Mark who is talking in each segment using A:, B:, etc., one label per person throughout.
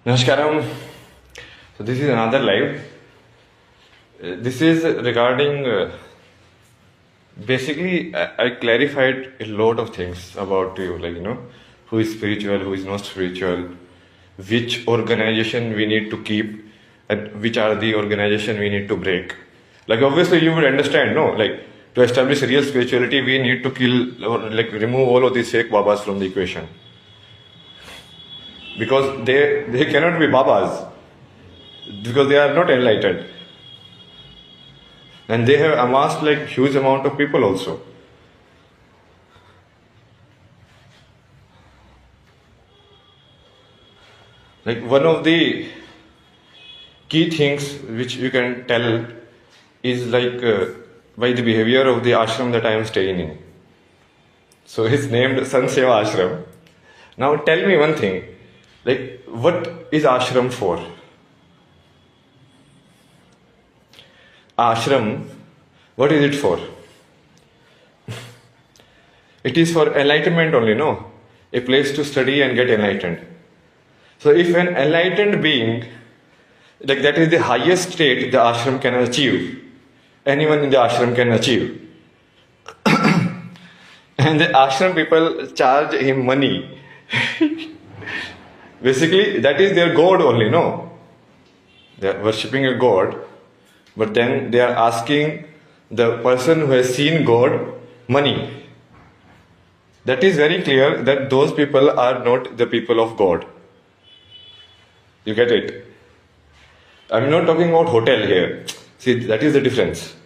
A: Namaskaram. So this is another live. This is regarding basically I clarified a lot of things about you, like who is spiritual, who is not spiritual, which organization we need to keep, and which are the organization we need to break. Like obviously you would understand, no? Like to establish real spirituality, we need to kill or like remove all of these fake babas from the equation because they cannot be babas because they are not enlightened and they have amassed like huge amount of people also. Like one of the key things which you can tell is like by the behavior of the ashram that I am staying in. So it's named Sanseva Ashram. Now tell me one thing, like what is ashram for? Ashram, what is it for? It is for enlightenment only, no? A place to study and get enlightened. So if an enlightened being, like that is the highest state the ashram can achieve, anyone in the ashram can achieve. And the ashram people charge him money. Basically, that is their god only, no? They are worshipping a god, but then they are asking the person who has seen God money. That is very clear that those people are not the people of God. You get it? I'm not talking about hotel here. See, that is the difference.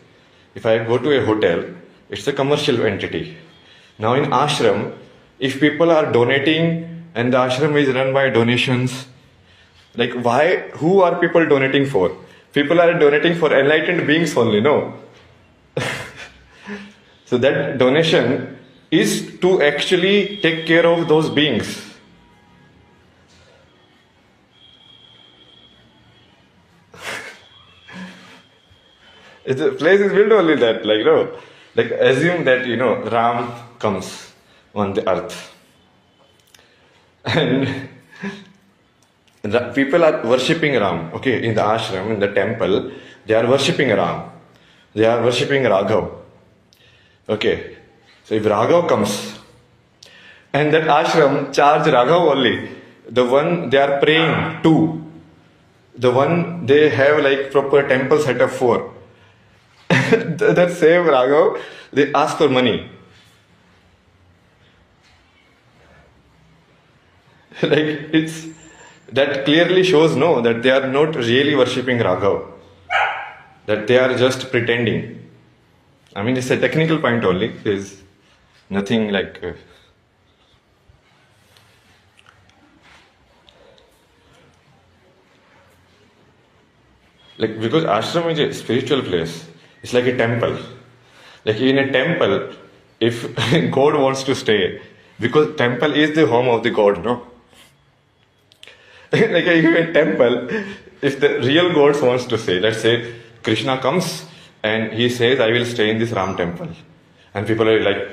A: If I go to a hotel, it's a commercial entity. Now in ashram, if people are donating and the ashram is run by donations, like why, who are people donating for? People are donating for enlightened beings only, no? So that donation is to actually take care of those beings. The place is built only that, like assume that, Ram comes on the earth. And the people are worshipping Ram, okay, in the ashram, in the temple, they are worshipping Ram. They are worshipping Raghav. Okay, so if Raghav comes, and that ashram charge Raghav only, the one they are praying to, the one they have like proper temple setup for, that same Raghav, they ask for money. Like it's, that clearly shows no, that they are not really worshipping Raghav, that they are just pretending. I mean, it's a technical point only. There's nothing like. Like, because ashram is a spiritual place, it's like a temple. Like in a temple, if God wants to stay, because temple is the home of the God, no? Like in a temple, if the real God wants to stay, let's say Krishna comes and he says, I will stay in this Ram temple. And people are like,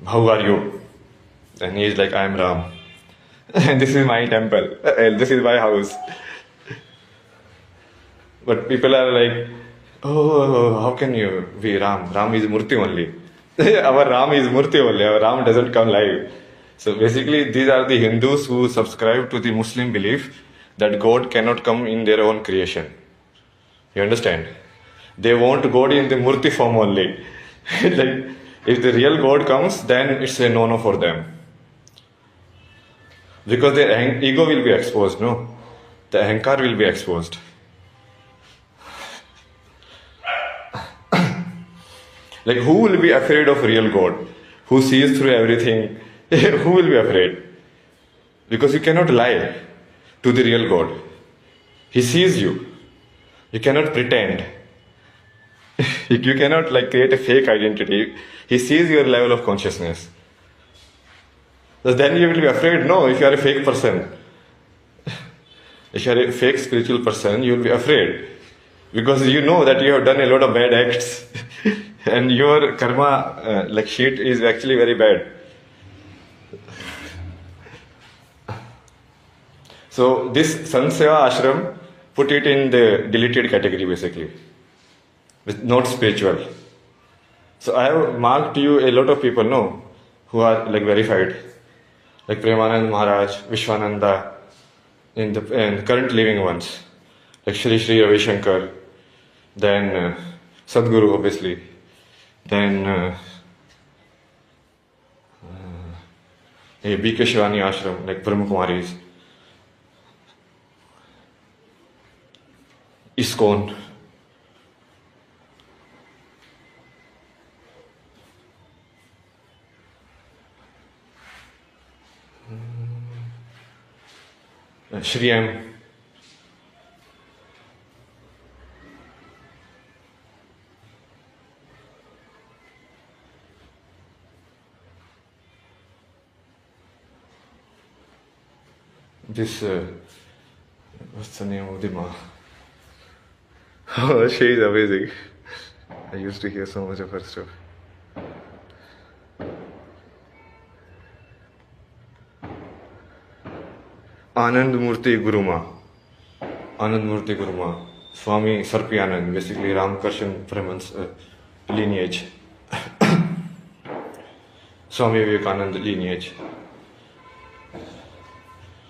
A: how are you? And he is like, I am Ram. And this is my temple. This is my house. But people are like, oh, how can you be Ram? Ram is Murti only. Our Ram is Murti only. Our Ram doesn't come live. So basically, these are the Hindus who subscribe to the Muslim belief that God cannot come in their own creation. You understand? They want God in the Murti form only. Like, if the real God comes, then it's a no-no for them. Because their ego will be exposed, no? The ahankar will be exposed. Like, who will be afraid of real God? Who sees through everything? Who will be afraid? Because you cannot lie to the real God. He sees you. You cannot pretend. You cannot like create a fake identity. He sees your level of consciousness. So then you will be afraid. No, if you are a fake person, if you are a fake spiritual person, you will be afraid. Because you know that you have done a lot of bad acts. And your karma like sheet is actually very bad. So this Sanseva ashram put it in the deleted category basically, with not spiritual. So I have marked you a lot of people, no, who are like verified, like Premanand Maharaj, Vishwananda, in the current living ones, like Sri Ravi Shankar, then Sadhguru obviously, then B.K. Shivani ashram, like Brahma Kumaris, ISKCON. Shri M. This, what's the name of the ma? Oh, she is amazing. I used to hear so much of her stuff. Anand Murti Guruma. Anand Murti Guruma. Swami Sarpi Anand, basically Ramkarshan Brahman's lineage. Swami Vivekananda lineage.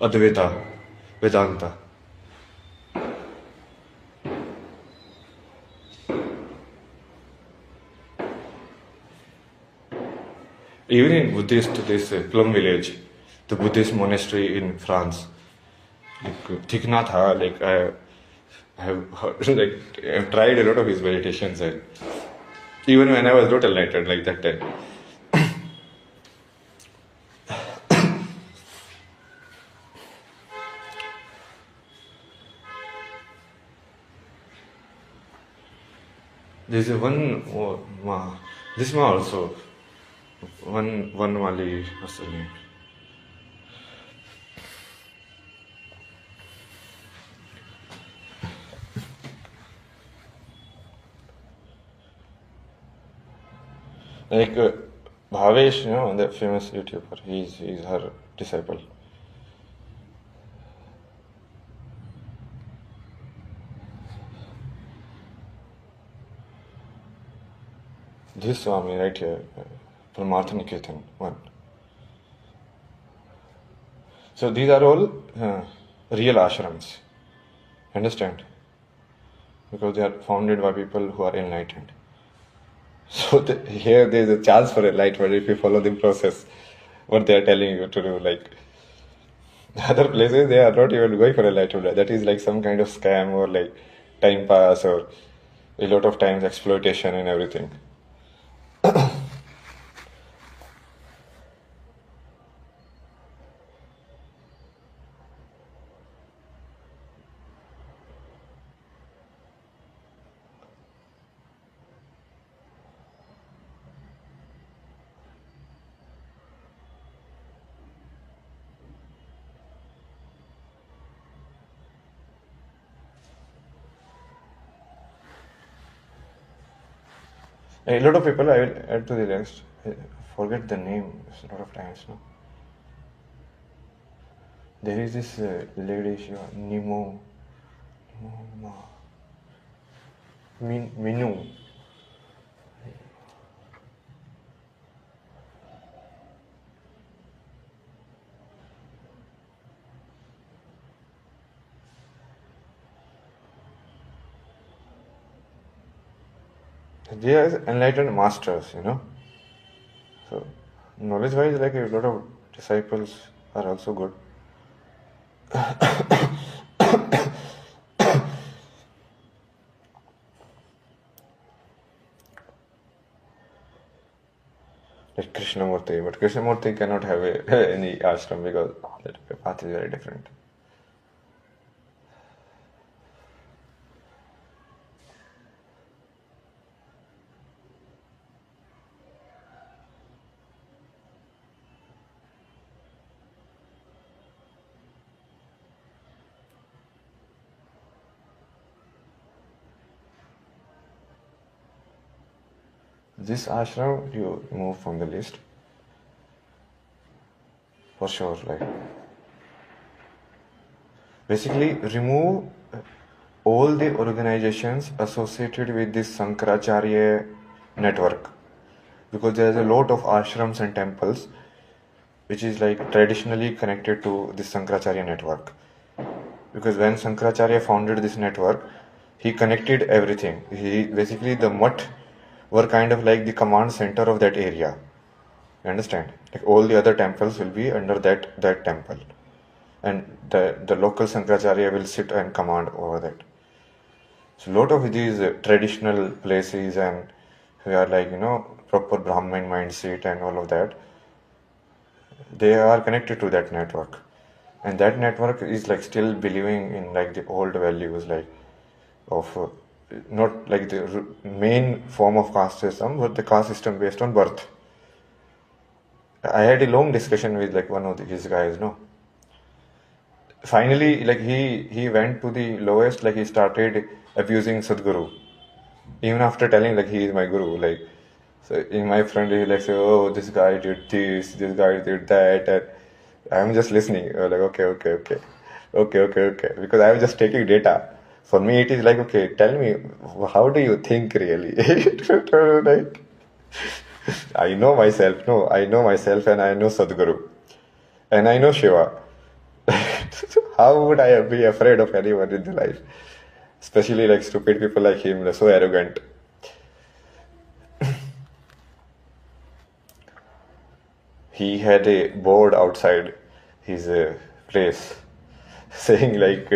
A: Advaita, Vedanta. Even in Buddhist, this Plum village, the Buddhist monastery in France, like Thich Nhat Hanh, like I have heard, like I've tried a lot of his meditations, and even when I was not enlightened like that time. There's a one ma, this ma also, one Mali, what's the name? Like Bhavesh, you know, that famous YouTuber, he's her disciple. This Swami right here, Paramartha Niketan, one. So these are all real ashrams, understand? Because they are founded by people who are enlightened. So here there is a chance for enlightenment if you follow the process, what they are telling you to do. Like other places, they are not even going for enlightenment. That is like some kind of scam or like time pass or a lot of times exploitation and everything. A lot of people, I will add to the list. I forget the name a lot of times now. There is this lady, she Minu. They are enlightened masters, you know. So, knowledge wise, like a lot of disciples are also good. Like Krishnamurti, but Krishnamurti cannot have any ashram because that path is very different. This ashram you remove from the list for sure. Like basically remove all the organizations associated with this Sankaracharya network, because there is a lot of ashrams and temples which is like traditionally connected to this Sankaracharya network. Because when Sankaracharya founded this network, he connected everything. He basically, the mutt were kind of like the command center of that area. You understand? Like all the other temples will be under that temple, and the local Sankaracharya will sit and command over that. So lot of these traditional places, and we are like proper Brahmin mindset and all of that, they are connected to that network, and that network is like still believing in like the old values, like of not like the main form of caste system, but the caste system based on birth. I had a long discussion with like one of his guys. No, finally, like he went to the lowest. Like he started abusing Sadhguru, even after telling like he is my guru. Like, so in my friend, he like say, oh, this guy did this guy did that, and I'm just listening. Like, okay, because I'm just taking data. For me, it is like, okay, tell me, how do you think really? Like, I know myself. No, I know myself, and I know Sadhguru, and I know Shiva. How would I be afraid of anyone in the life? Especially like stupid people like him, they're so arrogant. He had a board outside his place saying like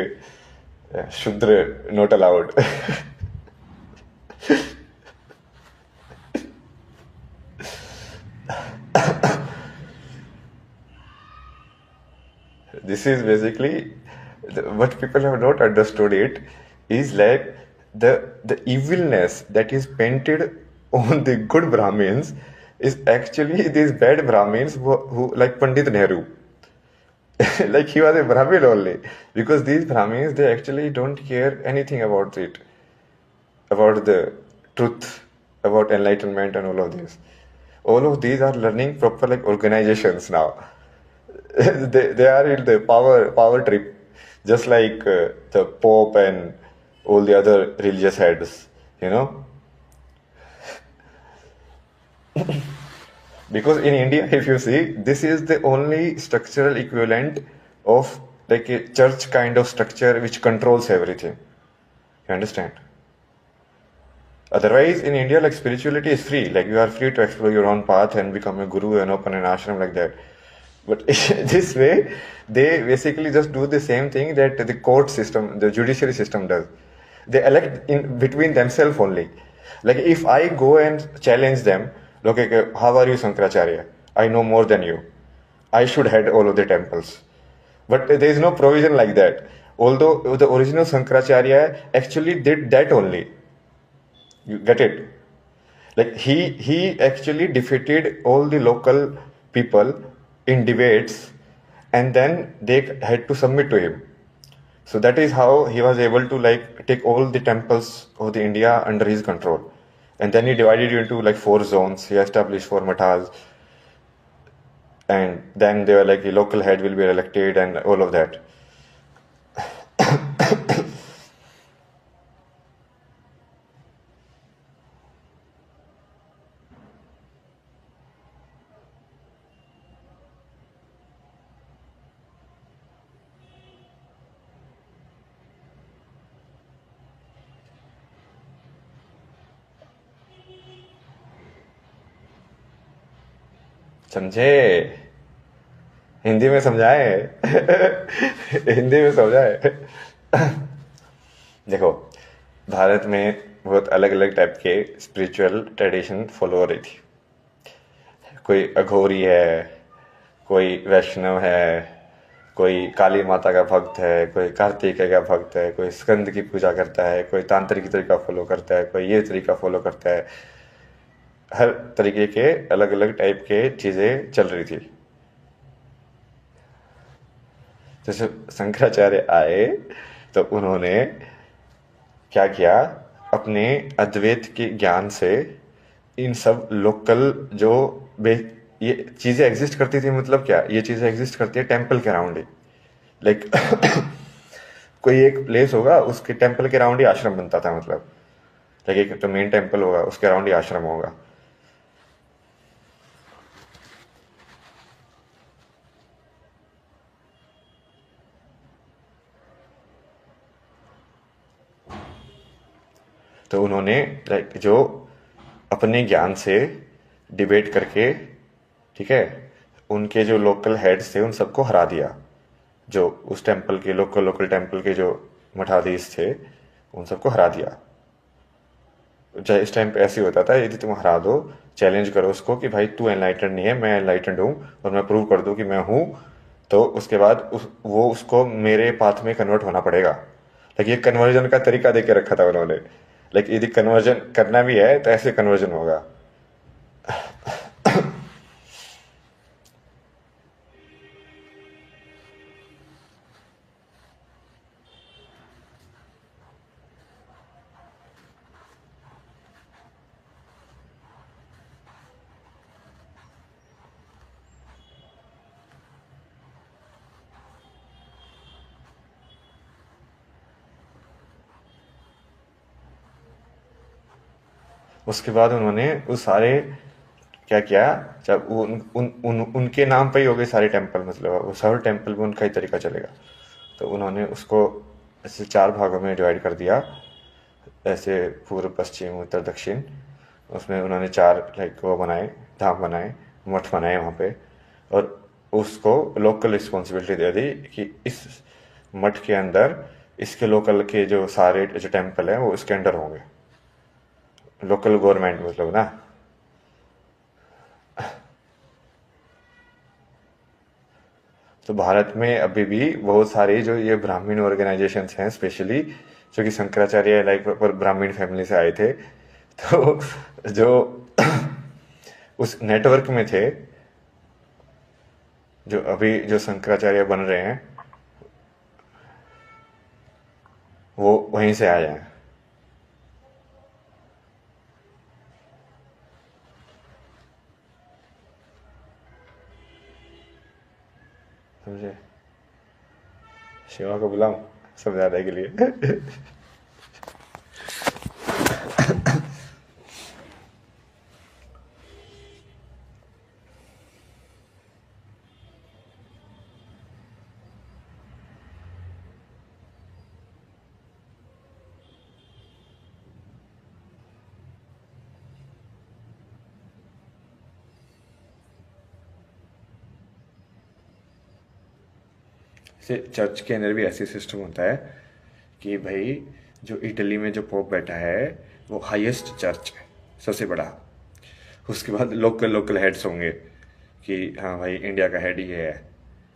A: Shudra not allowed. This is basically what people have not understood. It is like the evilness that is painted on the good Brahmins is actually these bad Brahmins who like Pandit Nehru. Like he was a Brahmin only, because these Brahmins, they actually don't care anything about it, about the truth, about enlightenment and all of this. All of these are learning proper like organizations now. They are in the power trip, just like the Pope and all the other religious heads, you know. Because in India, if you see, this is the only structural equivalent of like a church kind of structure which controls everything. You understand? Otherwise, in India, like spirituality is free. Like you are free to explore your own path and become a guru and open an ashram like that. But this way, they basically just do the same thing that the court system, the judiciary system does. They elect in between themselves only. Like if I go and challenge them, okay, how are you, Sankaracharya? I know more than you. I should head all of the temples. But there is no provision like that. Although the original Sankaracharya actually did that only. You get it? Like he actually defeated all the local people in debates, and then they had to submit to him. So that is how he was able to like take all the temples of the India under his control. And then he divided it into like 4 zones. He established 4 mathas, and then they were like the local head will be elected and all of that. समझे? हिंदी में समझाए? हिंदी में समझाए? देखो, भारत में बहुत अलग अलग टाइप के स्पिरिचुअल ट्रेडिशन फॉलो हो रही थी. कोई अघोरी है, कोई वैष्णव है, कोई काली माता का भक्त है, कोई कार्तिकेय का भक्त है, कोई स्कंद की पूजा करता है, कोई तांत्रिक तरीका फॉलो करता है, कोई ये तरीका फॉलो करता है. हर तरीके के अलग अलग टाइप के चीजें चल रही थी. जैसे शंकराचार्य आए तो उन्होंने क्या किया, अपने अद्वैत के ज्ञान से इन सब लोकल जो ये चीजें एग्जिस्ट करती थी, मतलब क्या ये चीजें एग्जिस्ट करती है टेम्पल के अराउंड ही. लाइक कोई एक प्लेस होगा, उसके टेम्पल के अराउंड ही आश्रम बनता था, मतलब लाइक एक तो मेन टेम्पल होगा, उसके अराउंड ही आश्रम होगा। तो उन्होंने लाइक जो अपने ज्ञान से डिबेट करके, ठीक है, उनके जो लोकल हेड्स थे उन सबको हरा दिया। जो उस टेम्पल के लोकल लोकल टेम्पल के जो मठाधीश थे उन सबको हरा दिया। चाहे इस टाइम पे ऐसे ही होता था, यदि तुम हरा दो, चैलेंज करो उसको कि भाई तू एनलाइटेंड नहीं है, मैं एनलाइटेंड हूँ और मैं प्रूव कर दूँ कि मैं हूँ, तो उसके बाद वो उसको मेरे पाथ में कन्वर्ट होना पड़ेगा। लाइक ये कन्वर्जन का तरीका दे के रखा था उन्होंने। लाइक यदि कन्वर्जन करना भी है तो ऐसे कन्वर्जन होगा। उसके बाद उन्होंने उस सारे क्या किया, जब उनके नाम पे ही हो गए सारे टेम्पल, मतलब वो सारे टेम्पल में उनका ही तरीका चलेगा। तो उन्होंने उसको ऐसे 4 भागों में डिवाइड कर दिया, ऐसे पूर्व पश्चिम उत्तर दक्षिण। उसमें उन्होंने 4 लाइक वो बनाए, धाम बनाए, मठ बनाए वहाँ पे, और उसको लोकल रिस्पॉन्सिबिलिटी दे दी कि इस मठ के अंदर इसके लोकल के जो सारे जो टेम्पल हैं वो इसके अंडर होंगे। लोकल गवर्नमेंट मतलब ना। तो भारत में अभी भी बहुत सारी जो ये ब्राह्मण ऑर्गेनाइजेशंस हैं, स्पेशली जो कि शंकराचार्य लाइक पर ब्राह्मण फैमिली से आए थे, तो जो उस नेटवर्क में थे, जो अभी जो शंकराचार्य बन रहे हैं वो वहीं से आए हैं। समझे? शिवा को बुलाऊं समझाने के लिए? से चर्च के अंदर भी ऐसे सिस्टम होता है कि भाई जो इटली में जो पोप बैठा है वो हाईएस्ट चर्च है, सबसे बड़ा। उसके बाद लोकल लोकल हेड्स होंगे कि हाँ भाई इंडिया का हेड ये है,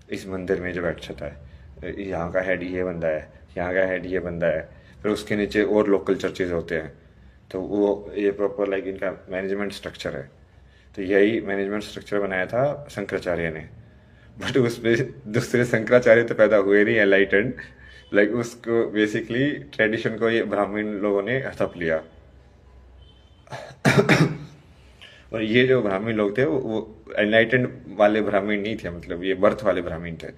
A: इस मंदिर में जो बैठ सकता है, यहाँ का हेड ये बंदा है, यहाँ का हेड ये बंदा है। फिर उसके नीचे और लोकल चर्चेज होते हैं। तो वो ये प्रॉपर लाइक इनका मैनेजमेंट स्ट्रक्चर है। तो यही मैनेजमेंट स्ट्रक्चर बनाया था शंकराचार्य ने। बट उसमें दूसरे शंकराचार्य तो पैदा हुए नहीं एनलाइटेंड, लाइक उसको बेसिकली ट्रेडिशन को ये ब्राह्मण लोगों ने हड़प लिया। और ये जो ब्राह्मण लोग थे वो एनलाइटेंड वाले ब्राह्मण नहीं थे, मतलब ये बर्थ वाले ब्राह्मण थे।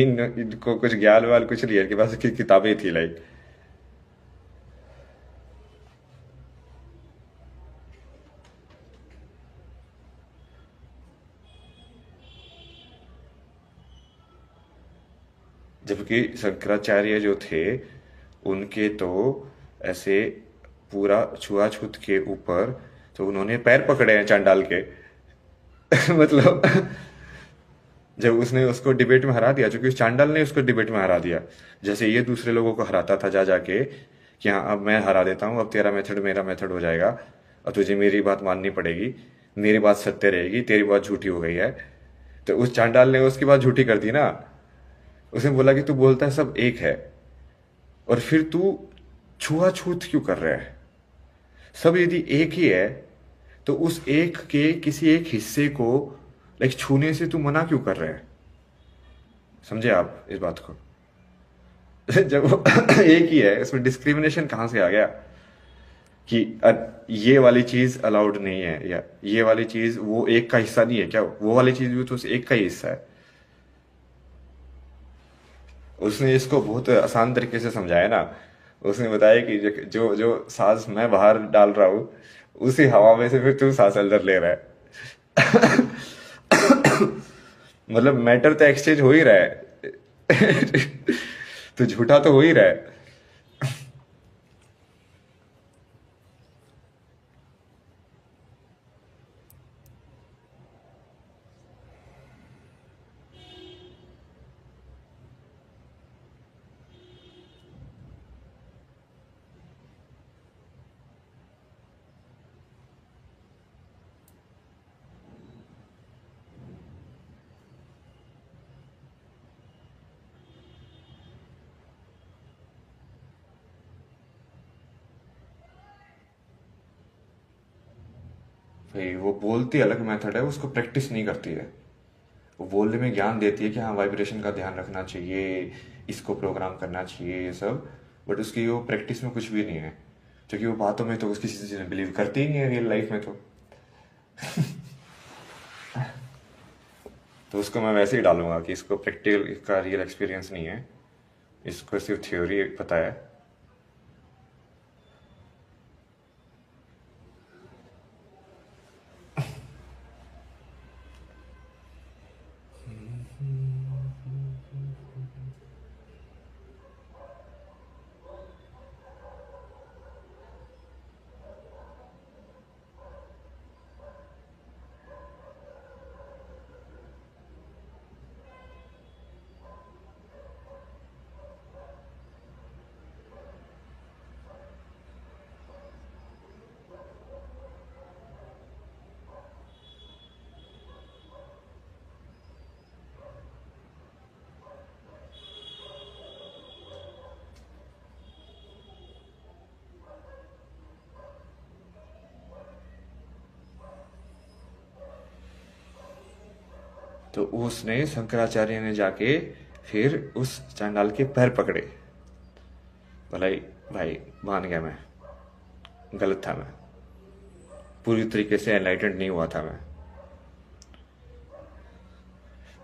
A: इनको कुछ ज्ञान वाल कुछ नहीं है, इनके पास किताबें थी लाइक। जबकि शंकराचार्य जो थे उनके तो ऐसे पूरा छुआछूत के ऊपर, तो उन्होंने पैर पकड़े हैं चांडाल के। मतलब जब उसने उसको डिबेट में हरा दिया, क्योंकि उस चांडाल ने उसको डिबेट में हरा दिया, जैसे ये दूसरे लोगों को हराता था जा जाके कि हाँ अब मैं हरा देता हूँ, अब तेरा मेथड मेरा मेथड हो जाएगा, अब तुझे मेरी बात माननी पड़ेगी, मेरी बात सत्य रहेगी, तेरी बात झूठी हो गई है। तो उस चांडाल ने उसकी बात झूठी कर दी ना। उसने बोला कि तू बोलता है सब एक है, और फिर तू छुआछूत क्यों कर रहा है? सब यदि एक ही है तो उस एक के किसी एक हिस्से को लाइक छूने से तू मना क्यों कर रहे हैं? समझे आप इस बात को? जब वो एक ही है, इसमें डिस्क्रिमिनेशन कहां से आ गया कि ये वाली चीज अलाउड नहीं है, या ये वाली चीज वो एक का हिस्सा नहीं है क्या? वो वाली चीज भी तो उस एक का ही हिस्सा है। उसने इसको बहुत आसान तरीके से समझाया ना। उसने बताया कि जो जो सांस मैं बाहर डाल रहा हूँ, उसी हवा में से फिर तू सांस अंदर ले रहा है। मतलब मैटर तो एक्सचेंज हो ही रहा है। तो झूठा तो हो ही रहा है। भाई वो बोलती अलग मेथड है, उसको प्रैक्टिस नहीं करती है। वो बोलने में ज्ञान देती है कि हाँ वाइब्रेशन का ध्यान रखना चाहिए, इसको प्रोग्राम करना चाहिए, ये सब। बट उसकी वो प्रैक्टिस में कुछ भी नहीं है, क्योंकि वो बातों में तो किसी चीज़ में बिलीव करती ही नहीं है रियल लाइफ में तो उसको मैं वैसे ही डालूंगा कि इसको प्रैक्टिकल का रियल एक्सपीरियंस नहीं है, इसको सिर्फ थ्योरी पता है। तो उसने शंकराचार्य ने जाके फिर उस चांडाल के पैर पकड़े। भलाई भाई मान गया मैं, गलत था मैं, पूरी तरीके से एनलाइटेंड नहीं हुआ था मैं।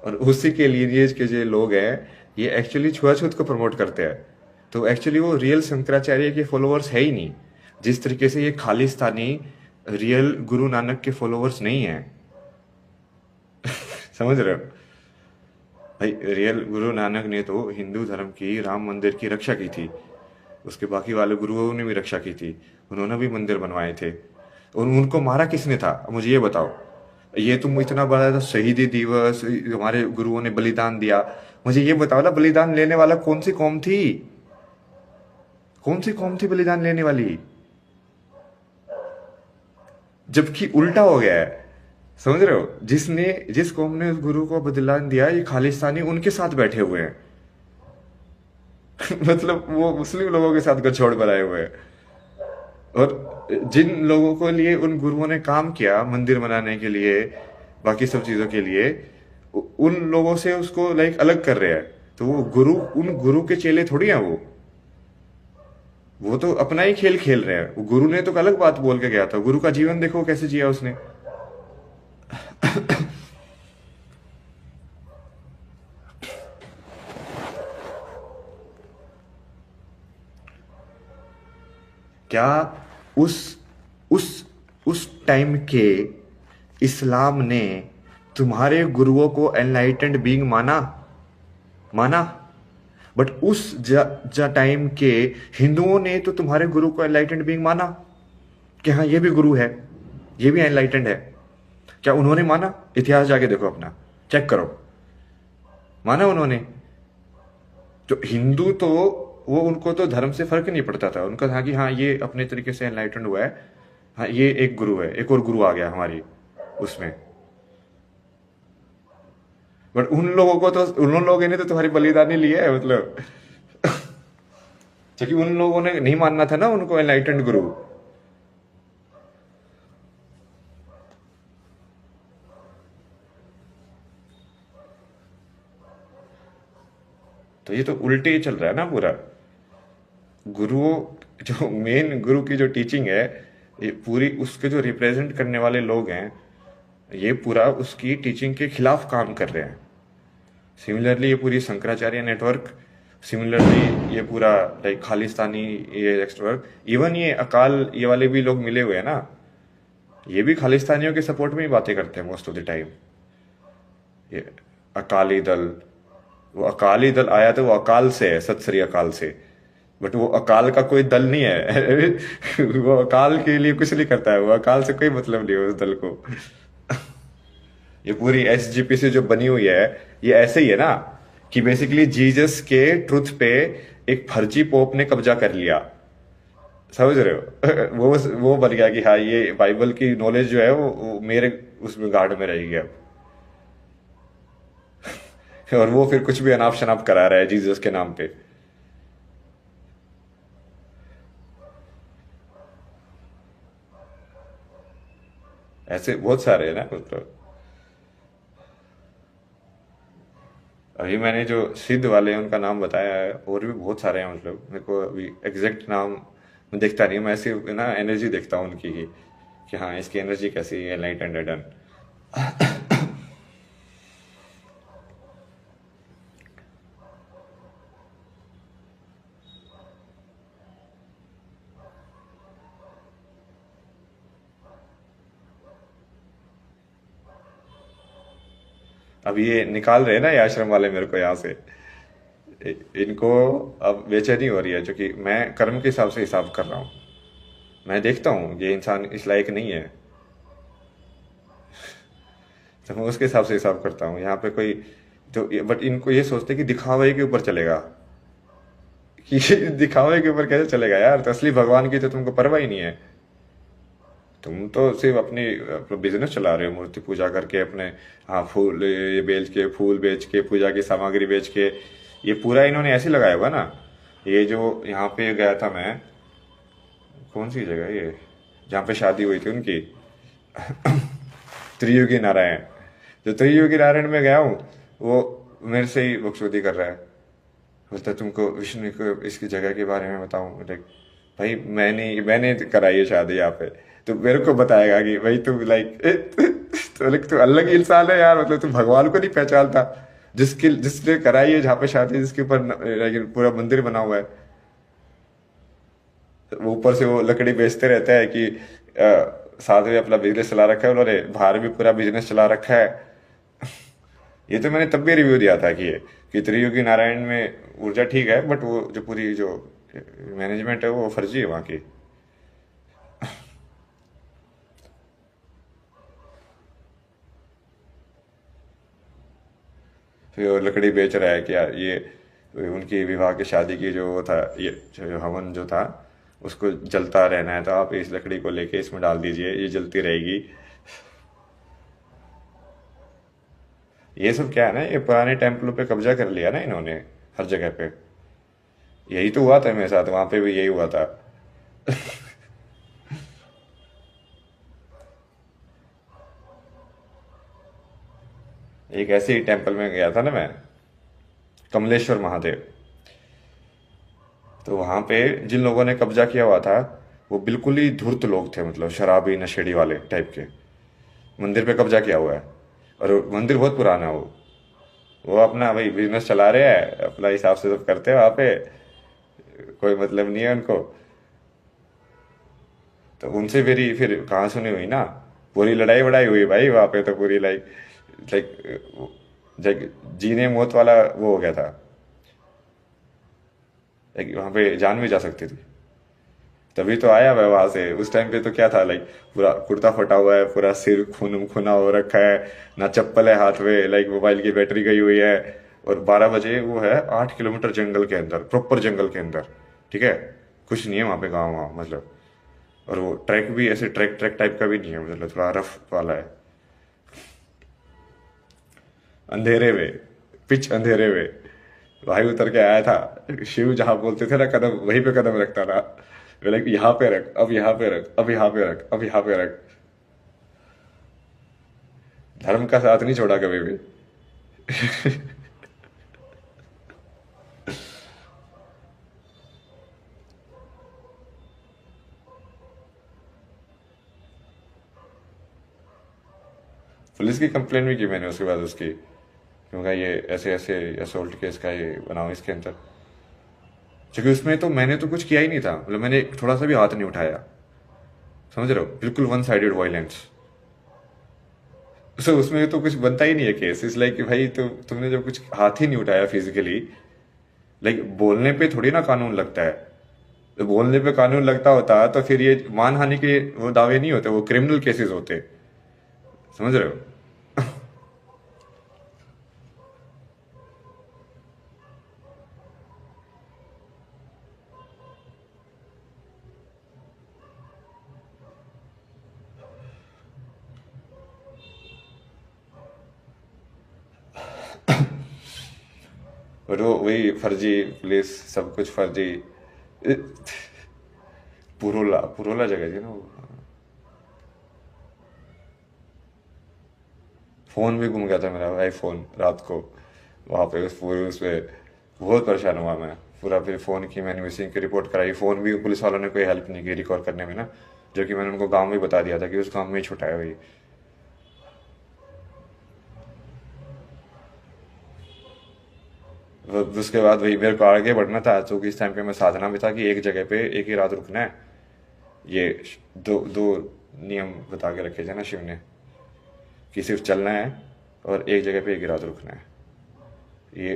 A: और उसी के लिनिएज के जो लोग हैं, ये एक्चुअली छुआछूत को प्रमोट करते हैं। तो एक्चुअली वो रियल शंकराचार्य के फॉलोअर्स है ही नहीं, जिस तरीके से ये खालिस्तानी रियल गुरु नानक के फॉलोअर्स नहीं है। समझ रहे हो भाई? रियल गुरु नानक ने तो हिंदू धर्म की, राम मंदिर की रक्षा की थी, उसके बाकी वाले गुरुओं ने भी रक्षा की थी, उन्होंने भी मंदिर बनवाए थे। और उनको मारा किसने था मुझे ये बताओ? ये तुम इतना बड़ा था शहीदी दिवस, हमारे गुरुओं ने बलिदान दिया, मुझे ये बताओ ना, बलिदान लेने वाला कौन सी कौम थी? कौन सी कौम थी बलिदान लेने वाली? जबकि उल्टा हो गया है। समझ रहे हो? जिस कौम ने उस गुरु को बलिदान दिया, ये खालिस्तानी उनके साथ बैठे हुए हैं। मतलब वो मुस्लिम लोगों के साथ गठजोड़ बनाए हुए हैं। और जिन लोगों को लिए उन गुरुओं ने काम किया मंदिर बनाने के लिए, बाकी सब चीजों के लिए, उन लोगों से उसको लाइक अलग कर रहे हैं। तो वो गुरु, उन गुरु के चेले थोड़ी हैं वो तो अपना ही खेल खेल रहे हैं। वो गुरु ने तो अलग बात बोल के गया था। गुरु का जीवन देखो कैसे जिया उसने। क्या उस उस उस टाइम के इस्लाम ने तुम्हारे गुरुओं को एनलाइटेंड बीइंग माना? माना। बट उस टाइम के हिंदुओं ने तो तुम्हारे गुरु को एनलाइटेंड बीइंग माना कि हाँ ये भी गुरु है, ये भी एनलाइटेंड है। क्या उन्होंने माना? इतिहास जाके देखो अपना, चेक करो, माना उन्होंने? तो हिंदू तो वो, उनको तो धर्म से फर्क नहीं पड़ता था, उनका था कि हाँ ये अपने तरीके से एनलाइटेंड हुआ है, हाँ ये एक गुरु है, एक और गुरु आ गया हमारी उसमें। बट उन लोगों को तो, उन लोगों ने तो तुम्हारी बलिदानी ली है, मतलब। क्योंकि उन लोगों ने नहीं मानना था ना उनको एनलाइटेंड गुरु। तो ये तो उल्टे ही चल रहा है ना पूरा। गुरुओं, जो मेन गुरु की जो टीचिंग है, ये पूरी उसके जो रिप्रेजेंट करने वाले लोग हैं, ये पूरा उसकी टीचिंग के खिलाफ काम कर रहे हैं। सिमिलरली ये पूरी शंकराचार्य नेटवर्क सिमिलरली ये पूरा लाइक खालिस्तानी, ये एक्सट्रोवर्ट, इवन ये अकाल, ये वाले भी लोग मिले हुए हैं ना, ये भी खालिस्तानियों के सपोर्ट में ही बातें करते हैं मोस्ट ऑफ द टाइम। ये अकाली दल, वो अकाली दल आया तो वो अकाल से है, सत श्री अकाल से, बट वो अकाल का कोई दल नहीं है। वो अकाल के लिए कुछ नहीं करता है, वो अकाल से कोई मतलब नहीं है उस दल को। ये पूरी एसजीपीसी जो बनी हुई है, ये ऐसे ही है ना कि बेसिकली जीसस के ट्रुथ पे एक फर्जी पोप ने कब्जा कर लिया, समझ रहे हो? वो बन गया कि हाँ ये बाइबल की नॉलेज जो है वो मेरे उसमें गार्ड में रहेगी अब। और वो फिर कुछ भी अनाप शनाप करा रहा है जीसस के नाम पे। ऐसे बहुत सारे हैं ना, मतलब अभी मैंने जो सिद्ध वाले हैं उनका नाम बताया है, और भी बहुत सारे हैं, मतलब मेरे को अभी एग्जैक्ट नाम मैं देखता नहीं हूँ, मैं ऐसे ना एनर्जी देखता हूँ उनकी ही कि हाँ इसकी एनर्जी कैसी है, लाइट एंड डन। अब ये निकाल रहे हैं ना ये आश्रम वाले मेरे को यहाँ से, इनको अब बेचैनी हो रही है, क्योंकि मैं कर्म के हिसाब से हिसाब कर रहा हूँ। मैं देखता हूँ ये इंसान इस लायक नहीं है, तो मैं उसके हिसाब से हिसाब करता हूँ। यहाँ पे कोई तो, बट इनको ये सोचते कि दिखावे के ऊपर चलेगा, कि दिखावे के ऊपर कैसे चलेगा यार, तो असली भगवान की तो तुमको परवाह ही नहीं है। तुम तो सिर्फ अपनी बिजनेस चला रहे हो, मूर्ति पूजा करके अपने, हाँ फूल ये बेच के, फूल बेच के, पूजा की सामग्री बेच के, ये पूरा इन्होंने ऐसे लगाया हुआ ना। ये जो यहाँ पे गया था मैं, कौन सी जगह ये जहाँ पे शादी हुई थी उनकी, त्रियुगी नारायण, जो त्रियुगी नारायण में गया हूँ, वो मेरे से ही बकचोदी कर रहा है, बोलता है, तुमको विष्णु को इसकी जगह के बारे में बताऊं? लाइक भाई मैंने कराई है शादी यहाँ पे, तो मेरे को बताएगा कि भाई तू लाइक तो लाइक तू अलग ही इंसान है यार, मतलब तू भगवान को नहीं पहचानता, जिसने कराई है जहाँ पे शादी, जिसके ऊपर पूरा मंदिर बना हुआ है, वो ऊपर से वो लकड़ी बेचते रहते हैं कि साथ में अपना बिजनेस चला रखा है उन्होंने, बाहर भी पूरा बिजनेस चला रखा है। ये तो मैंने तब भी रिव्यू दिया था कि कि त्रियुगी नारायण में ऊर्जा ठीक है, बट वो जो पूरी जो मैनेजमेंट है वो फर्जी है वहाँ की। फिर वो लकड़ी बेच रहा है कि यार ये उनकी विवाह की शादी की जो वो था, ये जो हवन जो था, उसको जलता रहना है, तो आप इस लकड़ी को लेके इसमें डाल दीजिए, ये जलती रहेगी। ये सब क्या है ना, ये पुराने टेम्पलों पे कब्जा कर लिया ना इन्होंने, हर जगह पे। यही तो हुआ था मेरे साथ, वहां पे भी यही हुआ था। एक ऐसे ही टेम्पल में गया था ना मैं, कमलेश्वर महादेव, तो वहां पे जिन लोगों ने कब्जा किया हुआ था, वो बिल्कुल ही धूर्त लोग थे, मतलब शराबी नशेड़ी वाले टाइप के। मंदिर पे कब्जा किया हुआ है, और मंदिर बहुत पुराना है वो अपना भाई बिजनेस चला रहे हैं, अपना हिसाब से सब करते हैं वहां पे, कोई मतलब नहीं है उनको। तो उनसे फिर कहाँ सुनी हुई ना, पूरी लड़ाई वड़ाई हुई भाई वहां पे, तो पूरी लाइक लाइक जीने मौत वाला वो हो गया था, लाइक वहां पे जान भी जा सकती थी। तभी तो आया मैं वहां से, उस टाइम पे तो क्या था, लाइक पूरा कुर्ता फटा हुआ है, पूरा सिर खून खुना हो रखा है, ना चप्पल है हाथ में, लाइक मोबाइल की बैटरी गई हुई है, और 12 बजे वो है 8 किलोमीटर जंगल के अंदर, प्रॉपर जंगल के अंदर, ठीक है, कुछ नहीं है वहां पे गाँव वाँव मतलब। और वो ट्रैक भी ऐसे ट्रैक ट्रैक टाइप का भी नहीं है, मतलब थोड़ा रफ वाला है, अंधेरे में, पिच अंधेरे में। भाई उतर के आया था, शिव जहां बोलते थे ना कदम, वहीं पे कदम रखता था, लाइक यहाँ पे रख, अब यहाँ पे रख, अब यहाँ पे रख, अब यहाँ पे रख। धर्म का साथ नहीं छोड़ा कभी भी। पुलिस की कंप्लेन भी की मैंने उसके बाद उसकी, क्योंकि ये ऐसे ऐसे असोल्ट केस का ये बनाओ इसके अंदर। क्योंकि उसमें तो मैंने तो कुछ किया ही नहीं था, मतलब मैंने थोड़ा सा भी हाथ नहीं उठाया, समझ रहे हो, बिल्कुल वन साइडेड वायलेंस। सो उसमें तो कुछ बनता ही नहीं है केस, इस लाइक कि भाई तुमने जब कुछ हाथ ही नहीं उठाया फिजिकली, लाइक बोलने पे थोड़ी ना कानून लगता है। तो बोलने पे कानून लगता होता तो फिर ये मानहानि के वो दावे नहीं होते, वो क्रिमिनल केसेस होते, समझ रहे हो। और वो वही फर्जी पुलिस, सब कुछ फर्जी। पुरोला पुरोला जगह थी ना वो। फोन भी गुम गया था मेरा आईफोन रात को, वहां पे उस पूरे उस पे बहुत परेशान हुआ मैं पूरा। फिर फोन की मैंने मिसिंग की रिपोर्ट कराई, फोन भी पुलिस वालों ने कोई हेल्प नहीं की रिकॉर्ड करने में ना, जो कि मैंने उनको गांव में बता दिया था कि उस गांव में ही छुटा है भाई। उसके बाद वही मेरे को आगे बढ़ना था, क्योंकि इस टाइम पे मैं साधना में था कि एक जगह पे एक ही रात रुकना है। ये दो दो नियम बता के रखे थे ना शिव ने, कि सिर्फ चलना है और एक जगह पे एक ही रात रुकना है।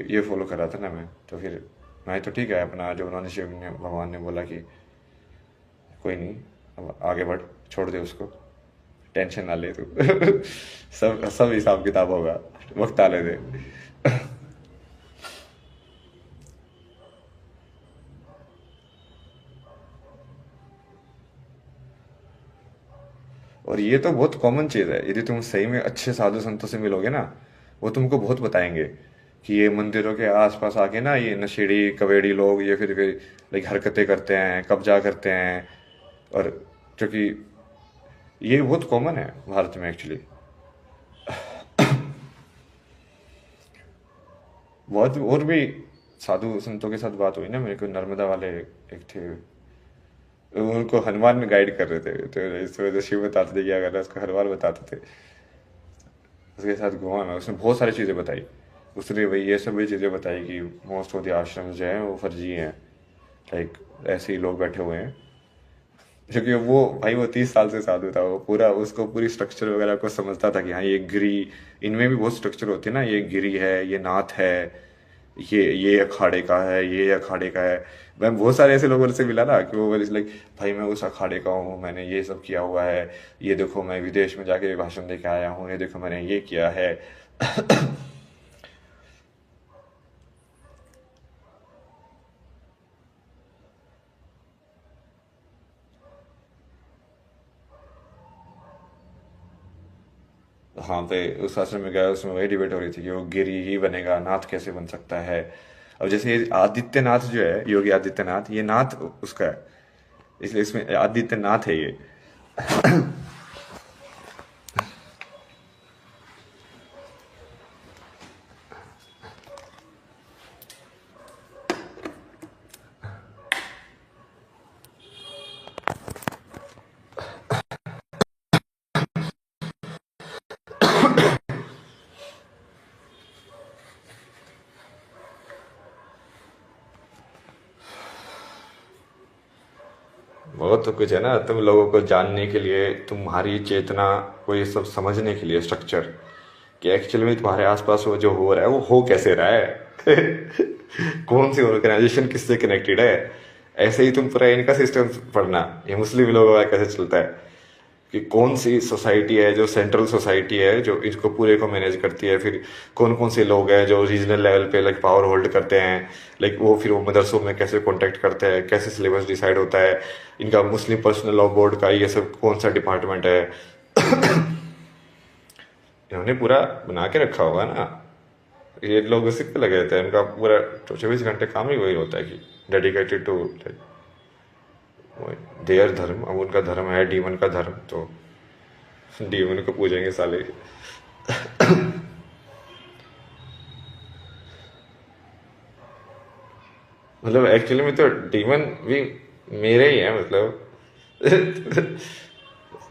A: ये फॉलो कर रहा था ना मैं, तो फिर मैं तो ठीक है अपना, जो उन्होंने शिव ने भगवान ने बोला कि कोई नहीं, अब आगे बढ़, छोड़ दे उसको, टेंशन ना ले तू। सब सब हिसाब किताब होगा, वक्त आने दे। और ये तो बहुत कॉमन चीज़ है, यदि तुम सही में अच्छे साधु संतों से मिलोगे ना, वो तुमको बहुत बताएंगे कि ये मंदिरों के आसपास आके ना ये नशेड़ी कवेड़ी लोग ये फिर लाइक हरकतें करते हैं, कब्जा करते हैं। और क्योंकि ये बहुत कॉमन है भारत में एक्चुअली। बहुत और भी साधु संतों के साथ बात हुई ना मेरे को, नर्मदा वाले एक थे, उनको हनुमान में गाइड कर रहे थे, तो इस वजह से शिव बताते थे क्या करना है, उसको हनुमान बताते थे। उसके साथ घुमा मैं, उसने बहुत सारी चीज़ें बताई। उसने वही ये सब भी चीज़ें बताई कि मोस्ट ऑफ द आश्रम जो है वो फर्जी हैं, लाइक ऐसे ही लोग बैठे हुए हैं। क्योंकि वो भाई वो 30 साल से साधु था, वो पूरा उसको पूरी स्ट्रक्चर वगैरह को समझता था कि हाँ ये गिरी, इनमें भी बहुत स्ट्रक्चर होती है ना, ये गिरी है, ये नाथ है, ये अखाड़े का है, ये अखाड़े का है। मैं बहुत सारे ऐसे लोगों से मिला ना कि वो लाइक भाई मैं उस अखाड़े का हूँ, मैंने ये सब किया हुआ है, ये देखो मैं विदेश में जाके भाषण दे के आया हूँ, ये देखो मैंने ये किया है। हाँ पे उस आश्रम में गया, उसमें वही डिबेट हो रही थी कि वो गिरी ही बनेगा, नाथ कैसे बन सकता है। अब जैसे ये आदित्यनाथ जो है, योगी आदित्यनाथ, ये नाथ उसका है, इसलिए इसमें आदित्यनाथ है ये। बहुत तो कुछ है ना, तुम लोगों को जानने के लिए, तुम्हारी चेतना को ये सब समझने के लिए स्ट्रक्चर, कि एक्चुअली में तुम्हारे आसपास वो जो हो रहा है वो हो कैसे रहा है। कौन सी ऑर्गेनाइजेशन किससे कनेक्टेड है। ऐसे ही तुम पूरा इनका सिस्टम पढ़ना, ये मुस्लिम लोगों का कैसे चलता है, कि कौन सी सोसाइटी है जो सेंट्रल सोसाइटी है जो इसको पूरे को मैनेज करती है, फिर कौन कौन से लोग हैं जो रीजनल लेवल पे लाइक पावर होल्ड करते हैं, लाइक वो फिर वो मदरसों में कैसे कांटेक्ट करते हैं, कैसे सिलेबस डिसाइड होता है, इनका मुस्लिम पर्सनल लॉ बोर्ड का ये सब कौन सा डिपार्टमेंट है। इन्होंने पूरा बना के रखा होगा ना। ये लोग उसी पे लगे रहते हैं, इनका पूरा 24 घंटे काम ही वही होता है कि डेडिकेटेड टू देयर धर्म। अब उनका धर्म है डीमन का धर्म, तो डीमन को पूजेंगे साले। मतलब एक्चुअली में तो डीमन भी मेरे ही है मतलब।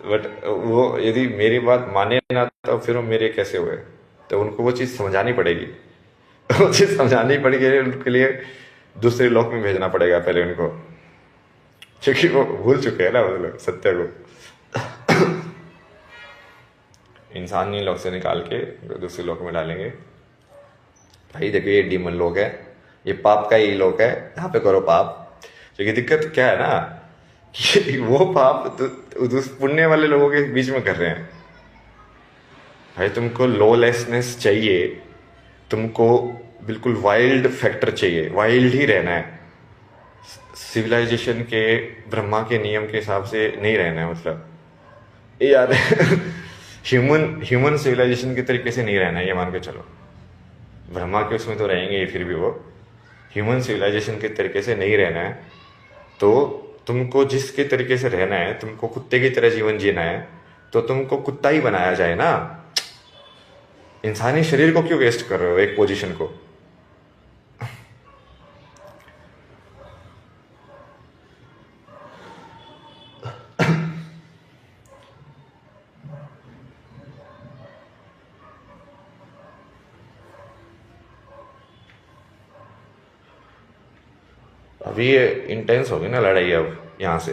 A: बट वो यदि मेरी बात माने ना तो फिर वो मेरे कैसे हुए, तो उनको वो चीज़ समझानी पड़ेगी। वो चीज़ समझानी पड़ेगी उनके लिए। दूसरे लोक में भेजना पड़ेगा पहले उनको, क्योंकि वो भूल चुके हैं ना वो लोग सत्य को। इंसानी लोक से निकाल के दूसरे लोक में डालेंगे। भाई देखो ये डीमन लोक है, ये पाप का ही लोक है, यहाँ पे करो पाप। क्योंकि दिक्कत क्या है ना कि वो पाप उस पुण्य वाले लोगों के बीच में कर रहे हैं। भाई तुमको लॉलेसनेस चाहिए, तुमको बिल्कुल वाइल्ड फैक्टर चाहिए, वाइल्ड ही रहना है, सिविलाइजेशन के ब्रह्मा के नियम के हिसाब से नहीं रहना है। मतलब ये यार ह्यूमन सिविलाइजेशन के तरीके से नहीं रहना है, ये मान के चलो। ब्रह्मा के उसमें तो रहेंगे ही, फिर भी वो ह्यूमन सिविलाइजेशन के तरीके से नहीं रहना है। तो तुमको जिसके तरीके से रहना है, तुमको कुत्ते की तरह जीवन जीना है, तो तुमको कुत्ता ही बनाया जाए ना। इंसानी शरीर को क्यों वेस्ट कर रहे हो एक पोजीशन को? अभी ये इंटेंस होगी ना लड़ाई अब यहाँ से।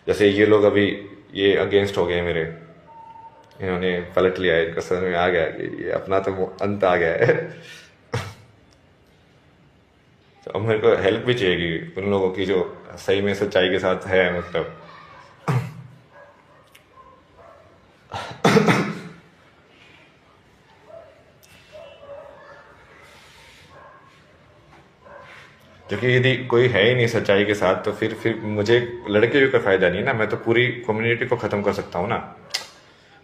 A: जैसे ये लोग अभी ये अगेंस्ट हो गए मेरे, इन्होंने पलट लिया है, इनका समझ में आ गया कि ये अपना तो अंत आ गया है। तो अब मेरे को हेल्प भी चाहिए उन लोगों की जो सही में सच्चाई के साथ है। मतलब क्योंकि यदि कोई है ही नहीं सच्चाई के साथ, तो फिर मुझे लड़के भी कोई फायदा नहीं ना। मैं तो पूरी कम्युनिटी को खत्म कर सकता हूँ ना,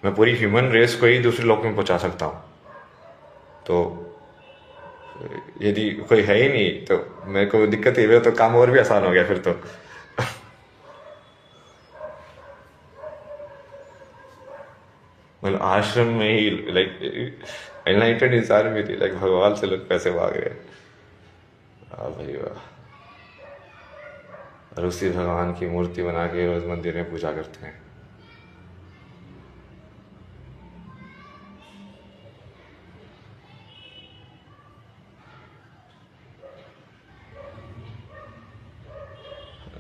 A: मैं पूरी ह्यूमन रेस को ही दूसरे लोक में पहुंचा सकता हूँ। तो यदि कोई है ही नहीं तो मेरे को दिक्कत ही है, तो काम और भी आसान हो गया फिर तो। मतलब आश्रम में ही लाइक एनलाइटेड इंसान भी थी, लाइक भगवान से लोग पैसे मांग रहे हैं। वाह भाई वाह। और उसी भगवान की मूर्ति बना के रोज मंदिर में पूजा करते हैं।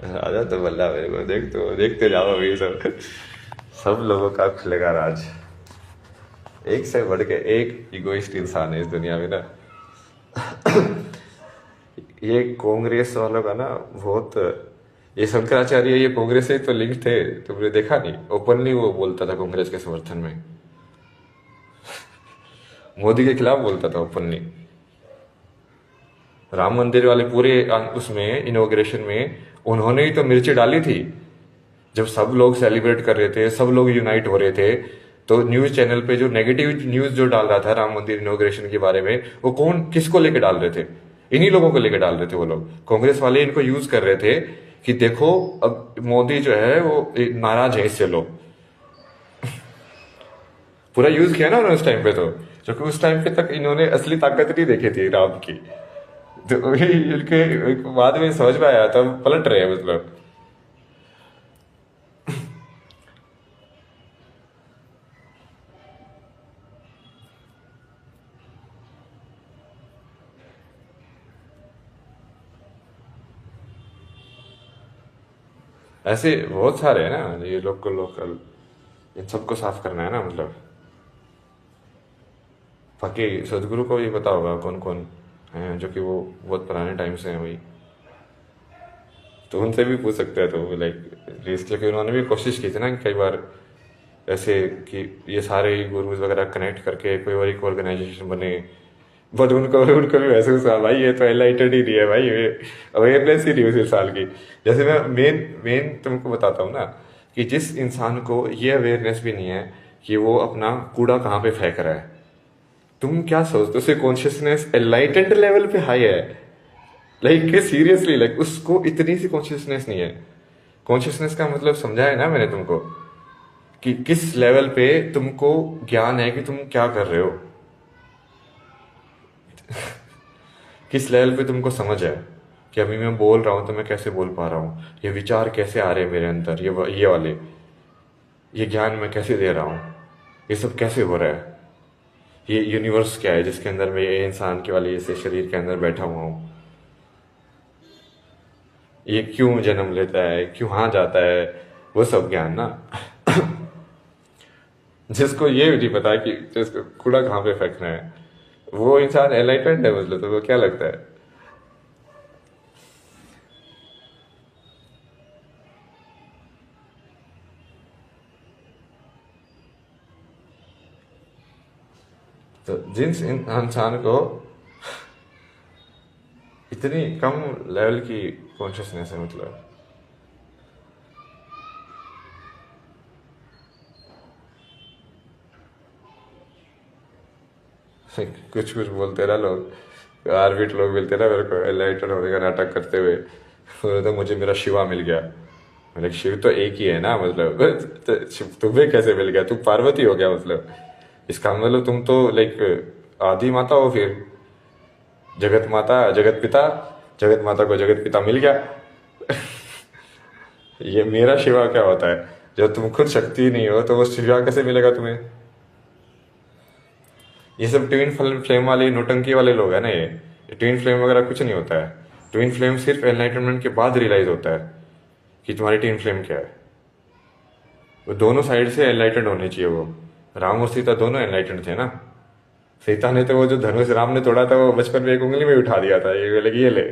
A: राजा तो बल्ला मेरे को देखते जाओ अभी सब लोगों का खुलेगा राज। एक से बढ़ के एक इगोइस्ट इंसान है इस दुनिया में ना। ये कांग्रेस वालों का ना बहुत, ये शंकराचार्य ये कांग्रेस से तो लिंक थे, तुमने देखा नहीं? ओपनली वो बोलता था कांग्रेस के समर्थन में, मोदी के खिलाफ बोलता था ओपनली। राम मंदिर वाले पूरे उसमें इनॉग्रेशन में उन्होंने ही तो मिर्ची डाली थी। जब सब लोग सेलिब्रेट कर रहे थे, सब लोग यूनाइट हो रहे थे, तो न्यूज चैनल पे जो नेगेटिव न्यूज जो डाल रहा था राम मंदिर इनॉग्रेशन के बारे में, वो कौन किसको लेके डाल रहे थे? इन्हीं लोगों को लेके डाल रहे थे वो लोग। कांग्रेस वाले इनको यूज कर रहे थे कि देखो अब मोदी जो है वो नाराज है इससे लोग। पूरा यूज किया ना उन्होंने उस टाइम पे, तो क्योंकि उस टाइम पे तक इन्होंने असली ताकत नहीं देखी थी राम की। तो इनके बाद में समझ में आया, तब पलट रहे हैं मतलब। ऐसे बहुत सारे हैं ना ये लोकल, इन सबको साफ करना है ना मतलब। बाकी सदगुरु को ये पता होगा कौन कौन हैं, जो कि वो बहुत पुराने टाइम से हैं वही, तो उनसे भी पूछ सकते हैं। तो लाइक रिस्क, क्योंकि उन्होंने भी कोशिश की थी ना कई बार ऐसे कि ये सारे गुरुज वगैरह कनेक्ट करके कोई और एक ऑर्गेनाइजेशन बने, बट उनको भी महसूस हुआ भाई ये तो एनलाइटेड ही नहीं है भाई, अवेयरनेस ही नहीं उस साल की। जैसे मैं मेन तुमको बताता हूँ ना कि जिस इंसान को ये अवेयरनेस भी नहीं है कि वो अपना कूड़ा कहाँ पे फेंक रहा है, तुम क्या सोचते हो? उससे कॉन्शियसनेस एनलाइटेंड लेवल पे हाई है, लाइक सीरियसली, लाइक उसको इतनी सी कॉन्शियसनेस नहीं है। कॉन्शियसनेस का मतलब समझा है ना मैंने तुमको, कि किस लेवल पे तुमको ज्ञान है कि तुम क्या कर रहे हो, किस लेवल पे तुमको समझ है कि अभी मैं बोल रहा हूं तो मैं कैसे बोल पा रहा हूं, ये विचार कैसे आ रहे हैं मेरे अंदर, ये वाले, ये ज्ञान मैं कैसे दे रहा हूं, ये सब कैसे हो रहा है, ये यूनिवर्स क्या है जिसके अंदर मैं ये इंसान के वाले ऐसे शरीर के अंदर बैठा हुआ हूं। ये क्यों जन्म लेता है, क्यों वहां जाता है, वो सब ज्ञान ना। जिसको ये नहीं पता कि जिसको कूड़ा कहाँ पे फेंकना है, वो इंसान एनलाइटेंड है, मतलब तो वो क्या लगता है। तो जिस इंसान को इतनी कम लेवल की कॉन्शियसनेस है, मतलब कुछ कुछ बोलते ना लोग, आर्बिट लोग मिलते ना मेरे को एनलाइटन होने का नाटक करते हुए, बोले तो मुझे मेरा शिवा मिल गया। मतलब शिव तो एक ही है ना, मतलब तो शिव तुम्हें कैसे मिल गया, तुम पार्वती हो गया मतलब। इसका मतलब तुम तो लाइक आदि माता हो फिर, जगत माता जगत पिता, जगत माता को जगत पिता मिल गया। ये मेरा शिवा क्या होता है, जब तुम खुद शक्ति नहीं हो तो वो शिवा कैसे मिलेगा तुम्हें। ये सब ट्विन फ्लेम वाले नोटंकी वाले लोग हैं ना, ये ट्विन फ्लेम वगैरह कुछ नहीं होता है। ट्विन फ्लेम सिर्फ एनलाइटनमेंट के बाद रियलाइज होता है कि तुम्हारी ट्विन फ्लेम क्या है। वो दोनों साइड से एनलाइटेंड होने चाहिए। वो राम और सीता दोनों एनलाइटेंड थे ना। सीता ने तो वो जो धनुष राम ने तोड़ा था, वो बचपन में एक उंगली में उठा दिया था, ये लगी ये ले।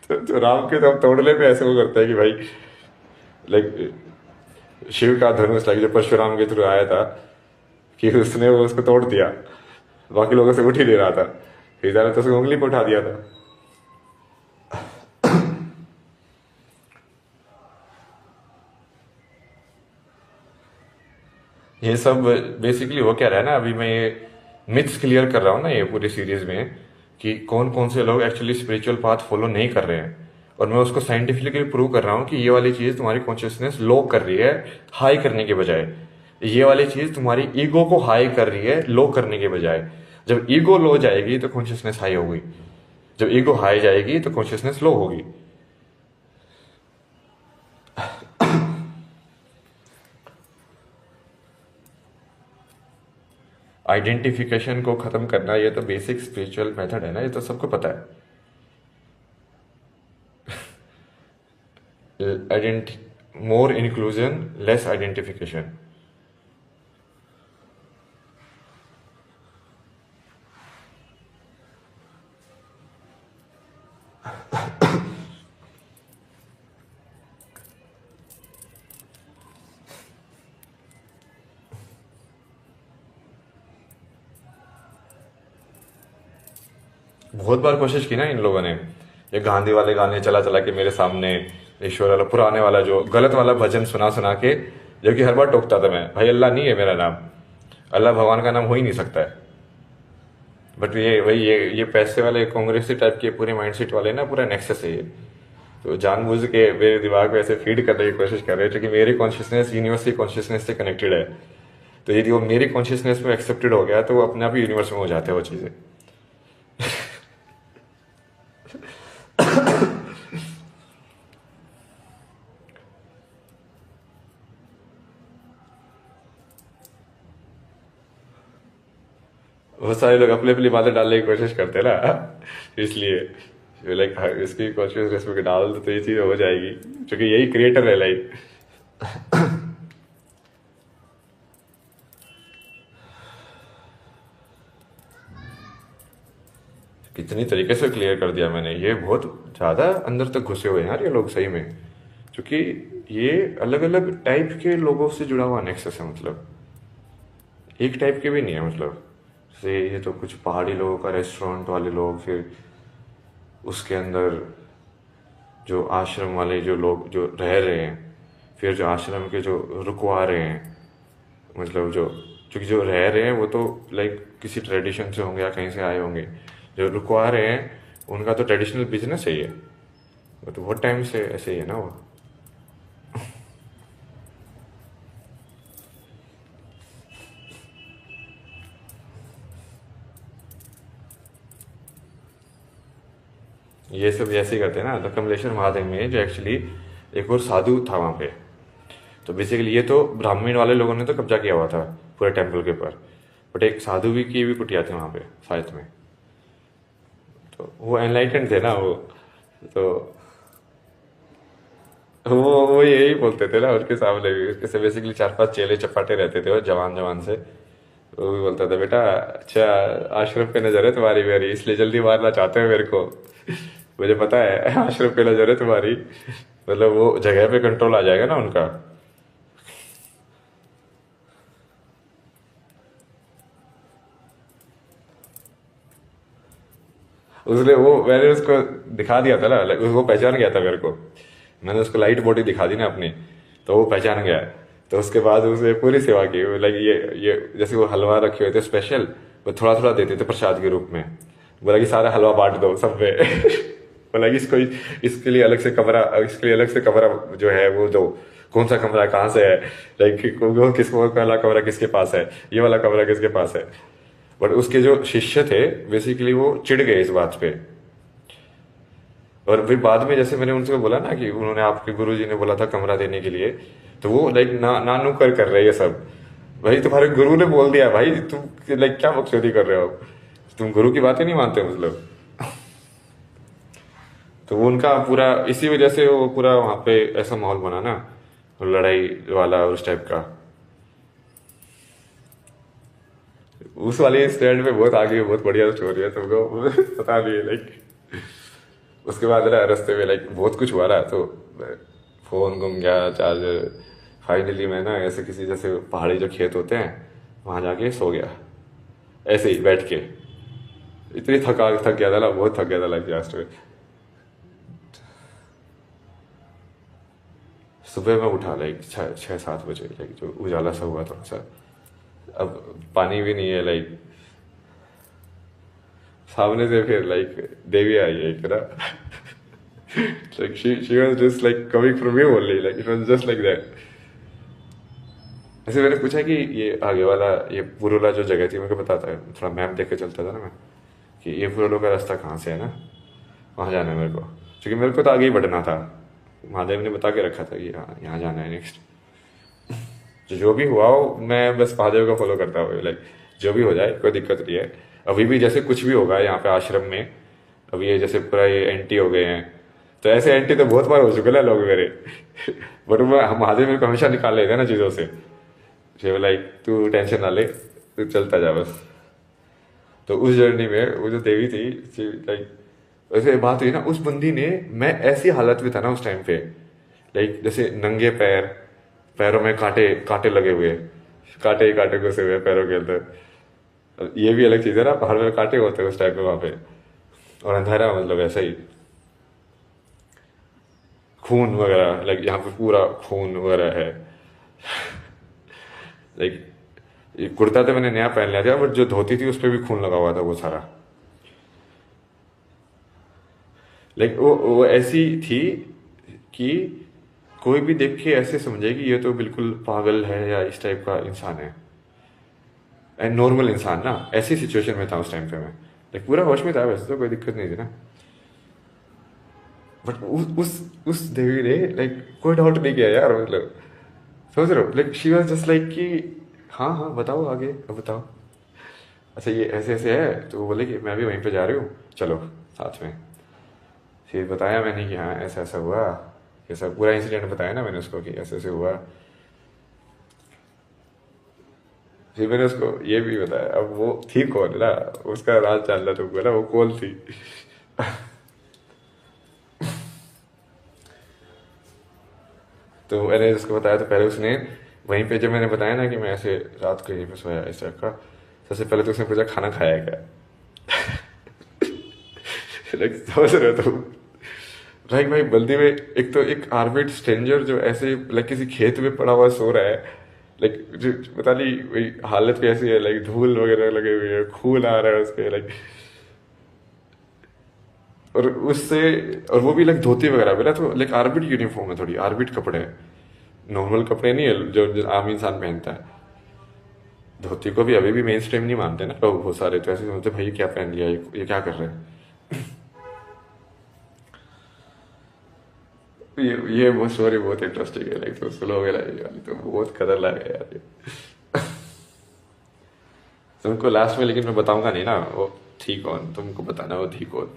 A: तो राम के तो हम तोड़ने पे ऐसे वो करते हैं कि भाई लाइक शिव का धनुष लाइक जो परशुराम के थ्रू आया था, कि उसने वो उसको तोड़ दिया, बाकी लोगों से उठ ही दे रहा था, सीता ने तो उसको उंगली पे उठा दिया था। ये सब बेसिकली वो क्या रहा है ना, अभी मैं ये मिथ्स क्लियर कर रहा हूँ ना ये पूरी सीरीज में, कि कौन कौन से लोग एक्चुअली स्पिरिचुअल पाथ फॉलो नहीं कर रहे हैं। और मैं उसको साइंटिफिकली प्रूव कर रहा हूँ कि ये वाली चीज तुम्हारी कॉन्शियसनेस लो कर रही है, हाई करने के बजाय। ये वाली चीज तुम्हारी ईगो को हाई कर रही है, लो करने के बजाय। जब ईगो लो जाएगी तो कॉन्शियसनेस हाई होगी, जब ईगो हाई जाएगी तो कॉन्शियसनेस लो होगी। आइडेंटिफिकेशन को खत्म करना, ये तो बेसिक स्पिरिचुअल मेथड है ना, ये तो सबको पता है। मोर इंक्लूजन, लेस आइडेंटिफिकेशन। बहुत बार कोशिश की ना इन लोगों ने, ये गांधी वाले गाने चला चला के मेरे सामने, ईश्वर वाला पुराने वाला जो गलत वाला भजन सुना सुना के, जो कि हर बार टोकता था मैं, भाई अल्लाह नहीं है मेरा नाम, अल्लाह भगवान का नाम हो ही नहीं सकता है। बट ये वही ये पैसे वाले कांग्रेसी टाइप के पूरे माइंडसेट वाले ना, पूरा नेक्सस है ये। तो जानबूझ के मेरे दिमाग में ऐसे फीड करने की कोशिश कर रहे हैं, क्योंकि मेरी कॉन्शियसनेस यूनिवर्स की कॉन्शियसनेस से कनेक्टेड है। तो यदि वो मेरी कॉन्शियसनेस में एक्सेप्टेड हो गया तो वो अपने आप ही यूनिवर्स में हो जाते हैं वो चीज़ें। बहुत सारे लोग अपनी अपनी बातें डालने की कोशिश करते हैं ना, इसलिए लाइक इसकी कॉन्शियसनेस में डाल दो तो ये चीज़ हो जाएगी, क्योंकि यही क्रिएटर है लाइक। कितनी तरीके से क्लियर कर दिया मैंने, ये बहुत ज़्यादा अंदर तक घुसे हुए हैं यार ये लोग सही में, क्योंकि ये अलग अलग टाइप के लोगों से जुड़ा हुआ नेक्सस है, मतलब एक टाइप के भी नहीं है। मतलब जैसे ये तो कुछ पहाड़ी लोगों का रेस्टोरेंट वाले लोग, फिर उसके अंदर जो आश्रम वाले जो लोग जो रह रहे हैं, फिर जो आश्रम के जो रुकवा रहे हैं, मतलब जो क्योंकि जो रह रहे हैं वो तो लाइक किसी ट्रेडिशन से होंगे या कहीं से आए होंगे, जो रुकवा रहे हैं उनका तो ट्रेडिशनल बिजनेस है ये, वो तो बहुत टाइम से ऐसे ही है ना वो। ये सब ऐसे ही करते हैं ना। तो कमलेश्वर महादेव में जो एक्चुअली एक और साधु था वहाँ पे, तो बेसिकली ये तो ब्राह्मण वाले लोगों ने तो कब्जा किया हुआ था पूरे टेम्पल के ऊपर, बट एक साधु भी की भी कुटिया थी वहाँ पे साथ में। तो वो एनलाइटेंड थे ना वो, तो वो यही बोलते थे ना उनके सामने भी, जैसे बेसिकली चार पांच चेले चपाटे रहते थे वो जवान जवान से। वो भी बोलता था, बेटा अच्छा आशरफ पे नजर है तुम्हारी मेरी, इसलिए जल्दी मारना चाहते हो मेरे को। मुझे पता है आशरफ पे नजर है तुम्हारी, मतलब वो जगह पे कंट्रोल आ जाएगा ना उनका। उसने वो मैंने उसको दिखा दिया था ना, वो पहचान गया था मेरे को। मैंने उसको लाइट बॉडी दिखा दी ना अपनी, तो वो पहचान गया। तो उसके बाद उसने पूरी सेवा की, लाइक ये जैसे वो हलवा रखे हुए थे स्पेशल, वो थोड़ा थोड़ा देते थे प्रसाद के रूप में। बोला कि सारा हलवा बांट दो सब में। बोला कि इसको इसके लिए अलग से कमरा, इसके लिए अलग से कमरा जो है वो दो। कौन सा कमरा कहाँ से है, लाइक वो किसको वाला कमरा किसके पास है, ये वाला कमरा किसके पास है। बट उसके जो शिष्य थे बेसिकली वो चिढ़ गए इस बात पे। और फिर बाद में जैसे मैंने उनसे बोला ना कि उन्होंने आपके गुरुजी ने बोला था कमरा देने के लिए, तो वो लाइक नानू कर रहे हैं ये सब। भाई तुम्हारे गुरु ने बोल दिया भाई, तुम लाइक क्या बकचोदी कर रहे हो, तुम गुरु की बातें नहीं मानते मतलब। तो वो उनका पूरा इसी वजह से वो पूरा वहां पे ऐसा माहौल बना ना, लड़ाई वाला उस टाइप का। उस वाले स्टैंड पे बहुत आगे बहुत बढ़िया स्टोरी है तुमको पता नहीं है लाइक। उसके बाद ना रास्ते में लाइक बहुत कुछ हुआ रहा, तो फोन गुम गया, चार्जर। फाइनली मैं ना ऐसे किसी जैसे पहाड़ी जो खेत होते हैं वहां जाके सो गया, ऐसे ही बैठ के। इतनी थक गया था ना, बहुत थक गया था लाइक लास्ट में। सुबह में उठा लाइक 6-7 बजे, लाइक जो उजाला सा हुआ थोड़ा सा। अब पानी भी नहीं है लाइक, सामने से फिर लाइक देवी आई है एक ना। Like she was just like coming from me only, like it was just like that. ऐसे मैंने पूछा कि ये आगे वाला ये पुरोला जो जगह थी, मेरे को बताता है, थोड़ा मैप देख के चलता था ना मैं, कि ये पुरोलो का रास्ता कहाँ से है ना, वहाँ जाना है मेरे को। क्योंकि मेरे को तो आगे ही बढ़ना था, महादेव ने बता के रखा था कि हाँ यहाँ जाना है नेक्स्ट। जो भी हुआ हो मैं बस महादेव का फॉलो करता हूँ, लाइक जो भी हो जाए कोई दिक्कत नहीं है। अभी भी जैसे कुछ भी होगा यहाँ पे आश्रम में, अभी ये जैसे पूरा ये एंटी हो गए हैं, तो ऐसे एंटी तो बहुत बार हो चुके हैं लोग मेरे। बट महादेव मेरे को हमेशा निकाल लेते हैं ना चीज़ों से। लाइक तू टेंशन ना ले, तू चलता जा बस। तो उस जर्नी में वो जो देवी थी, लाइक वैसे बात हुई ना, उस बंदी ने, मैं ऐसी हालत में था ना उस टाइम पे, लाइक जैसे नंगे पैर, पैरों में कांटे कांटे लगे हुए, कांटे ही कांटे घुसे हुए पैरों के अंदर। ये भी अलग चीज है ना, पहाड़ में कांटे होते हैं उस टाइप में वहां पे, और अंधेरा मतलब ऐसा ही, खून वगैरह, लाइक यहाँ पे पूरा खून वगैरह है। लाइक ये कुर्ता तो मैंने नया पहन लिया था, बट जो धोती थी उस पर भी खून लगा हुआ था वो सारा। लाइक वो ऐसी थी कि कोई भी देख के ऐसे समझे कि ये तो बिल्कुल पागल है या इस टाइप का इंसान है, एंड नॉर्मल इंसान ना। ऐसी सिचुएशन में था उस टाइम पे मैं, लाइक पूरा होश में था, वैसे तो कोई दिक्कत नहीं थी ना। बट उस देवी ने लाइक कोई डाउट नहीं किया यार, मतलब समझ रहे हो, like she was just like कि हाँ हाँ बताओ आगे, अब बताओ। अच्छा ये ऐसे ऐसे है, तो वो बोले कि मैं भी वहीं पे जा रही हूँ, चलो साथ में। फिर बताया मैंने कि हाँ ऐसा ऐसा हुआ, ये सब पूरा इंसिडेंट बताया ना मैंने उसको कि ऐसे ऐसे हुआ। फिर मैंने उसको ये भी बताया, अब वो थी कौन ना, उसका राज जानना तुमको ना, वो कौन थी। तो मैंने उसको बताया, तो पहले उसने वहीं पे, जब मैंने बताया ना कि मैं ऐसे रात को यहीं पे सोया इस टाइप का, सबसे पहले तो उसने पूछा खाना खाया है क्या। लाइक समझ रहे हो तुम, लाइक भाई बल्दी में एक तो एक आर्मिड स्ट्रेंजर जो ऐसे लाइक किसी खेत में पड़ा हुआ सो रहा है, लाइक जो पता नहीं वही हालत कैसी है, लाइक धूल वगैरह लगे हुए है, खून आ रहा है उसपे लाइक, और उससे, और वो भी लाइक धोती वगैरह पहना, तो लाइक आर्मिड यूनिफॉर्म है, थोड़ी आर्मिड कपड़े हैं, नॉर्मल कपड़े नहीं है जो आम इंसान पहनता है। धोती को भी अभी भी मेन स्ट्रीम नहीं मानते ना लोग बहुत सारे, तो ऐसे सोचते भाई क्या पहन लिया, ये क्या कर रहे हैं। ये वो स्टोरी बहुत इंटरेस्टिंग है, लाइक तो सुनोगे ना ये वाली, तो बहुत खतरनाक है यार ये। तुमको लास्ट में लेकिन मैं बताऊंगा नहीं ना वो थी कौन, तुमको बताना वो थी कौन।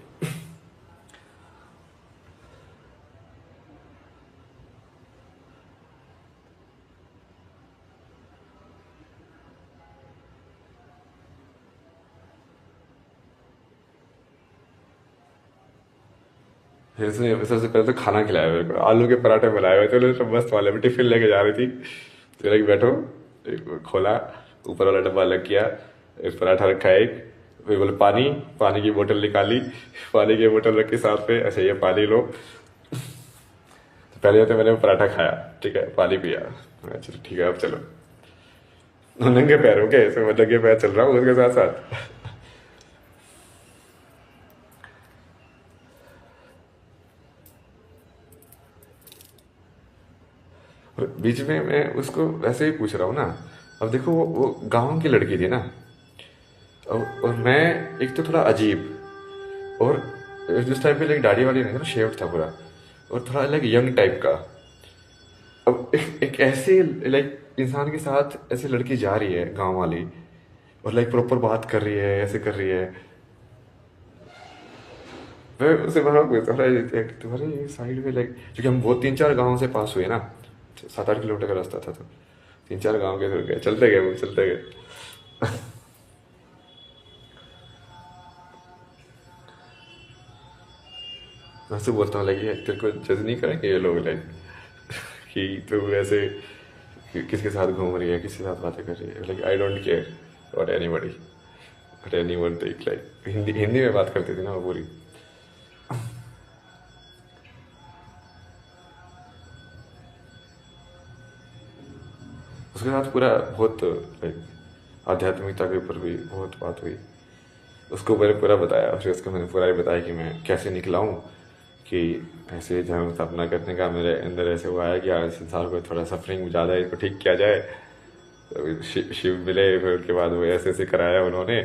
A: फिर उसने सबसे पहले तो खाना खिलाया मेरे को, आलू के पराठे बनाए हुए थे उन्होंने, सब मस्त वाले में टिफिन लेके जा रही थी। तो लगी बैठो, एक खोला, ऊपर वाला डब्बा अलग किया, एक पराठा रखा है, एक फिर बोले पानी, पानी की बोतल निकाली, पानी की बोतल रखी साथ में, अच्छा ये पानी लो। तो पहले तो मैंने पराठा खाया, ठीक है, पानी पिया, चलो ठीक है अब चलो। नंगे पैर हो गए, मैं नंगे पैर चल रहा हूँ उसके साथ साथ। और बीच में मैं उसको वैसे ही पूछ रहा हूँ ना। अब देखो वो गांव की लड़की थी ना, और मैं एक तो थोड़ा अजीब, और जिस टाइप में लाइक दाढ़ी वाड़ी नहीं था ना, शेव था पूरा, और थोड़ा लाइक यंग टाइप का। अब एक ऐसे लाइक इंसान के साथ ऐसे लड़की जा रही है गांव वाली, और लाइक प्रॉपर बात कर रही है, ऐसे कर रही है। मैं उसे बड़ा तुम्हारे साइड में लाइक, क्योंकि हम बहुत 3-4 गाँव से पास हुए ना, 7-8 किलोमीटर का रास्ता था, तो 3-4 गाँव के थ्रू गए, चलते गए वो चलते गए। मैं उससे बोलता हूँ लाइक ये तेरे को जज नहीं करेंगे ये लोग, लाइक कि तू ऐसे किसके साथ घूम रही है, किसके साथ बातें कर रही है, लाइक आई डोंट केयर और anybody, but anyone take, like Hindi Hindi में बात करती थी ना वो पूरी। उसके साथ पूरा बहुत लाइक आध्यात्मिकता के ऊपर भी बहुत बात हुई। उसको मैंने पूरा बताया, फिर उसको मैंने पूरा ही बताया कि मैं कैसे निकला हूँ, कि ऐसे धर्म स्थापना करने का मेरे अंदर ऐसे हुआ है कि आज संसार को थोड़ा सफरिंग ज़्यादा है, इसको ठीक किया जाए। तो शिव मिले, फिर उसके बाद वो ऐसे ऐसे कराया उन्होंने,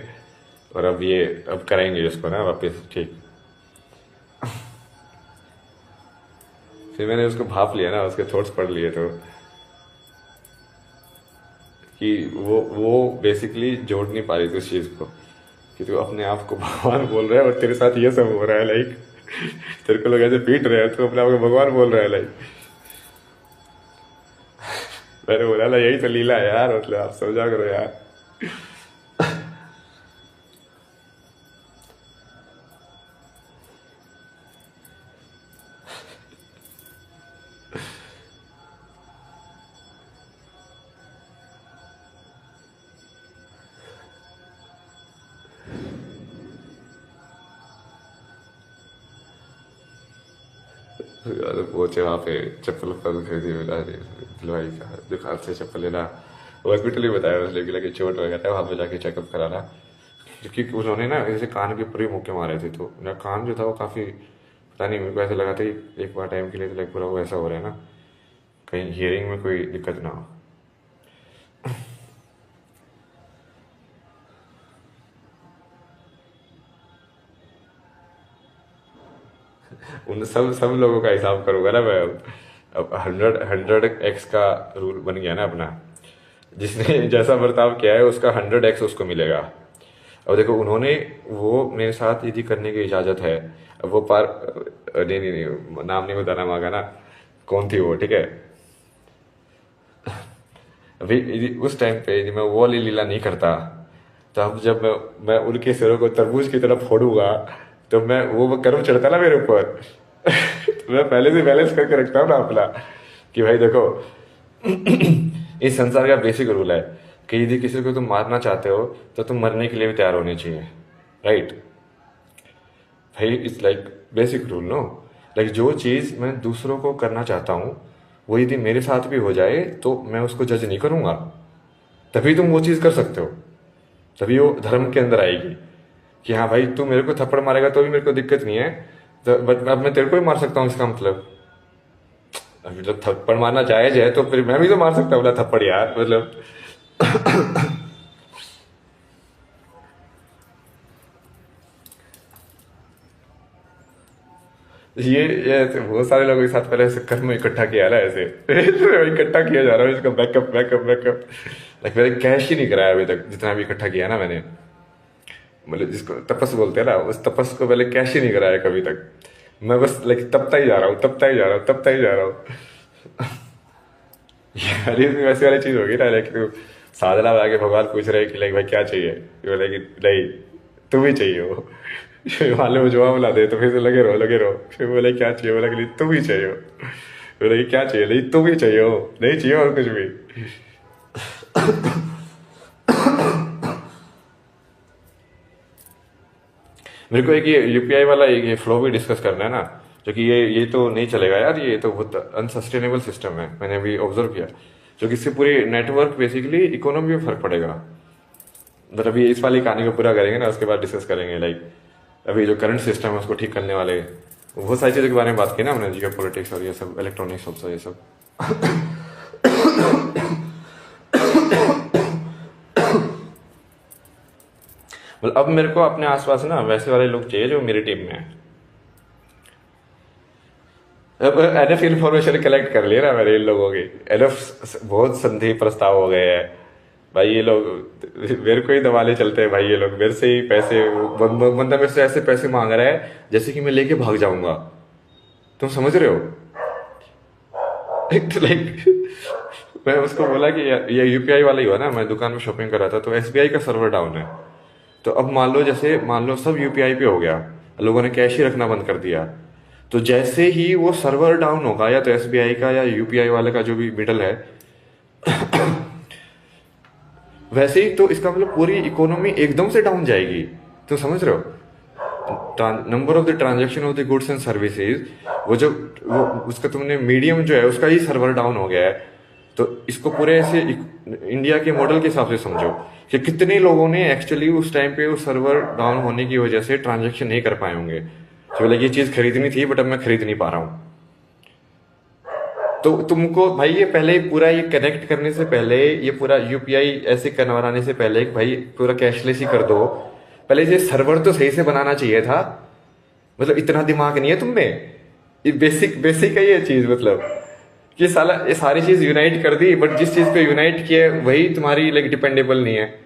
A: और अब ये अब करेंगे इसको ना वापस ठीक। फिर मैंने उसको भाप लिया ना, उसके थॉट्स पढ़ लिए, तो कि वो बेसिकली जोड़ नहीं पा रही थी उस चीज़ को, कि तू अपने आप को भगवान बोल रहा है और तेरे साथ ये सब हो रहा है, लाइक तेरे को लोग ऐसे पीट रहे हैं, तू अपने आप को भगवान बोल रहा है, लाइक। मैंने बोला ना यही तो लीला है यार, मतलब आप समझा करो यार। यार पहुंचे वहाँ पे, चप्पल वप्पल खरीदी, मिला दिलवाई का दुकान से चप्पल लेना। हॉस्पिटल ही बताया उसने कि लगे चोट वगैरह है, वहाँ पे जाके चेकअप कराना। क्योंकि उन्होंने ना ऐसे कान के ऊपर ही मुक्के मारे थे, तो मेरा कान जो था वो काफ़ी, पता नहीं, मेरे को ऐसा लगा था कि एक बार टाइम के लिए तो लाइक पूरा वो ऐसा हो रहा है ना, कहीं हियरिंग में कोई दिक्कत ना हो। उन सब सब लोगों का हिसाब करूंगा ना मैं अब 100x का रूल बन गया ना अपना, जिसने जैसा बर्ताव किया है उसका 100x उसको मिलेगा। अब देखो उन्होंने वो मेरे साथ यदि करने की इजाज़त है, अब वो पार, नहीं नहीं नहीं नाम नहीं बताना मांगा ना, कौन थी वो, ठीक है। अभी उस टाइम पे यदि मैं वो वाली लीला नहीं करता, तो अब जब मैं उनके सिरों को तरबूज की तरफ फोड़ूंगा, तो मैं वो कर्म चढ़ता ना मेरे ऊपर। तो मैं पहले से बैलेंस करके रखता हूँ ना अपना, कि भाई देखो इस संसार का बेसिक रूल है कि यदि किसी को तुम मारना चाहते हो तो तुम मरने के लिए भी तैयार होने चाहिए, राइट भाई, it's like basic rule no. Like जो चीज़ मैं दूसरों को करना चाहता हूँ वो यदि मेरे साथ भी हो जाए तो मैं उसको जज नहीं करूँगा, तभी तुम वो चीज़ कर सकते हो, तभी वो धर्म के अंदर आएगी। कि हाँ भाई तू मेरे को थप्पड़ मारेगा तो भी मेरे को दिक्कत नहीं है, तो बट अब मैं तेरे को ही मार सकता हूँ, इसका मतलब अभी जब थप्पड़ मारना जायज है तो फिर मैं भी तो मार सकता हूँ ना थप्पड़ यार, मतलब। ये ऐसे बहुत सारे लोगों के साथ पहले ऐसे कर्म इकट्ठा किया ना, ऐसे इकट्ठा किया जा रहा है, इसका बैकअप बैकअप बैकअप। लाइक मैंने कैश ही नहीं कराया अभी तक, जितना भी इकट्ठा किया ना मैंने, मतलब जिसको तपस बोलते हैं ना, उस तपस को पहले कैश ही नहीं कराया कभी तक। मैं बस लाइक तपता ही जा रहा हूँ, तपता ही जा रहा हूँ, तपता ही जा रहा हूँ। यार इसमें वैसी वाली चीज होगी ना, लाइक तू साधना लगा के भगवान पूछ रहे हैं कि लाइक भाई क्या चाहिए, ये बोले कि नहीं, तुम ही चाहिए वो। मान लो वो जवाब ला दे तो फिर से लगे रहो लगे रहो, फिर बोले क्या चाहिए, बोला कि तुम ही चाहिए हो, बोला कि क्या चाहिए, नहीं तुम ही चाहिए हो, नहीं चाहिए और कुछ भी। मेरे को एक ये यूपीआई वाला ये फ्लो भी डिस्कस करना है ना, क्योंकि ये तो नहीं चलेगा यार, ये तो बहुत अनसस्टेनेबल सिस्टम है, मैंने अभी ऑब्जर्व किया, क्योंकि इससे पूरी नेटवर्क बेसिकली इकोनॉमी में फर्क पड़ेगा। मतलब अभी इस वाली कहानी को पूरा करेंगे ना, उसके बाद डिस्कस करेंगे लाइक अभी जो करंट सिस्टम है उसको ठीक करने वाले बहुत सारी चीज़ों के बारे में बात की ना हमने, जियो पॉलिटिक्स और ये सब इलेक्ट्रॉनिक्स सब ये सब। मतलब अब मेरे को अपने आसपास ना वैसे वाले लोग चाहिए जो मेरी टीम में है। अब एनएफ इन्फॉर्मेशन कलेक्ट कर लिया ना मैंने इन लोगों की, एनएफ बहुत संधि प्रस्ताव हो गए हैं भाई, ये लोग मेरे को ही दबाले चलते हैं भाई, ये लोग मेरे से ही पैसे, बंदा मेरे से ऐसे पैसे मांग रहा है जैसे कि मैं लेके भाग जाऊंगा, तुम समझ रहे हो? लाइक मैं उसको बोला कि ये यूपीआई वाला ही हुआ ना, मैं दुकान में शॉपिंग कर रहा था तो एसबीआई का सर्वर डाउन है, तो अब मान लो सब यूपीआई पे हो गया, लोगों ने कैश ही रखना बंद कर दिया, तो जैसे ही वो सर्वर डाउन होगा या तो एसबीआई का या यूपीआई वाले का जो भी मिडल है, वैसे ही तो इसका मतलब पूरी इकोनॉमी एकदम से डाउन जाएगी, तो समझ रहे हो? Number of the transaction of the goods and services, वो उसका तुमने मीडियम जो है उसका ही सर्वर डाउन हो गया है, तो इसको पूरे ऐसे इंडिया के मॉडल के हिसाब से समझो कि कितने लोगों ने एक्चुअली उस टाइम पे उस सर्वर डाउन होने की वजह से ट्रांजेक्शन नहीं कर पाए होंगे, तो बोले ये चीज खरीदनी थी बट अब मैं खरीद नहीं पा रहा हूँ। तो तुमको भाई ये पहले पूरा ये कनेक्ट करने से पहले, ये पूरा यूपीआई ऐसे करवाने से पहले भाई पूरा कैशलेस ही कर दो, पहले ये सर्वर तो सही से बनाना चाहिए था। मतलब इतना दिमाग नहीं है तुम में, ये बेसिक बेसिक है ये चीज, मतलब कि साला ये सारी चीज यूनाइट कर दी बट जिस चीज पे यूनाइट किया वही तुम्हारी लाइक डिपेंडेबल नहीं है।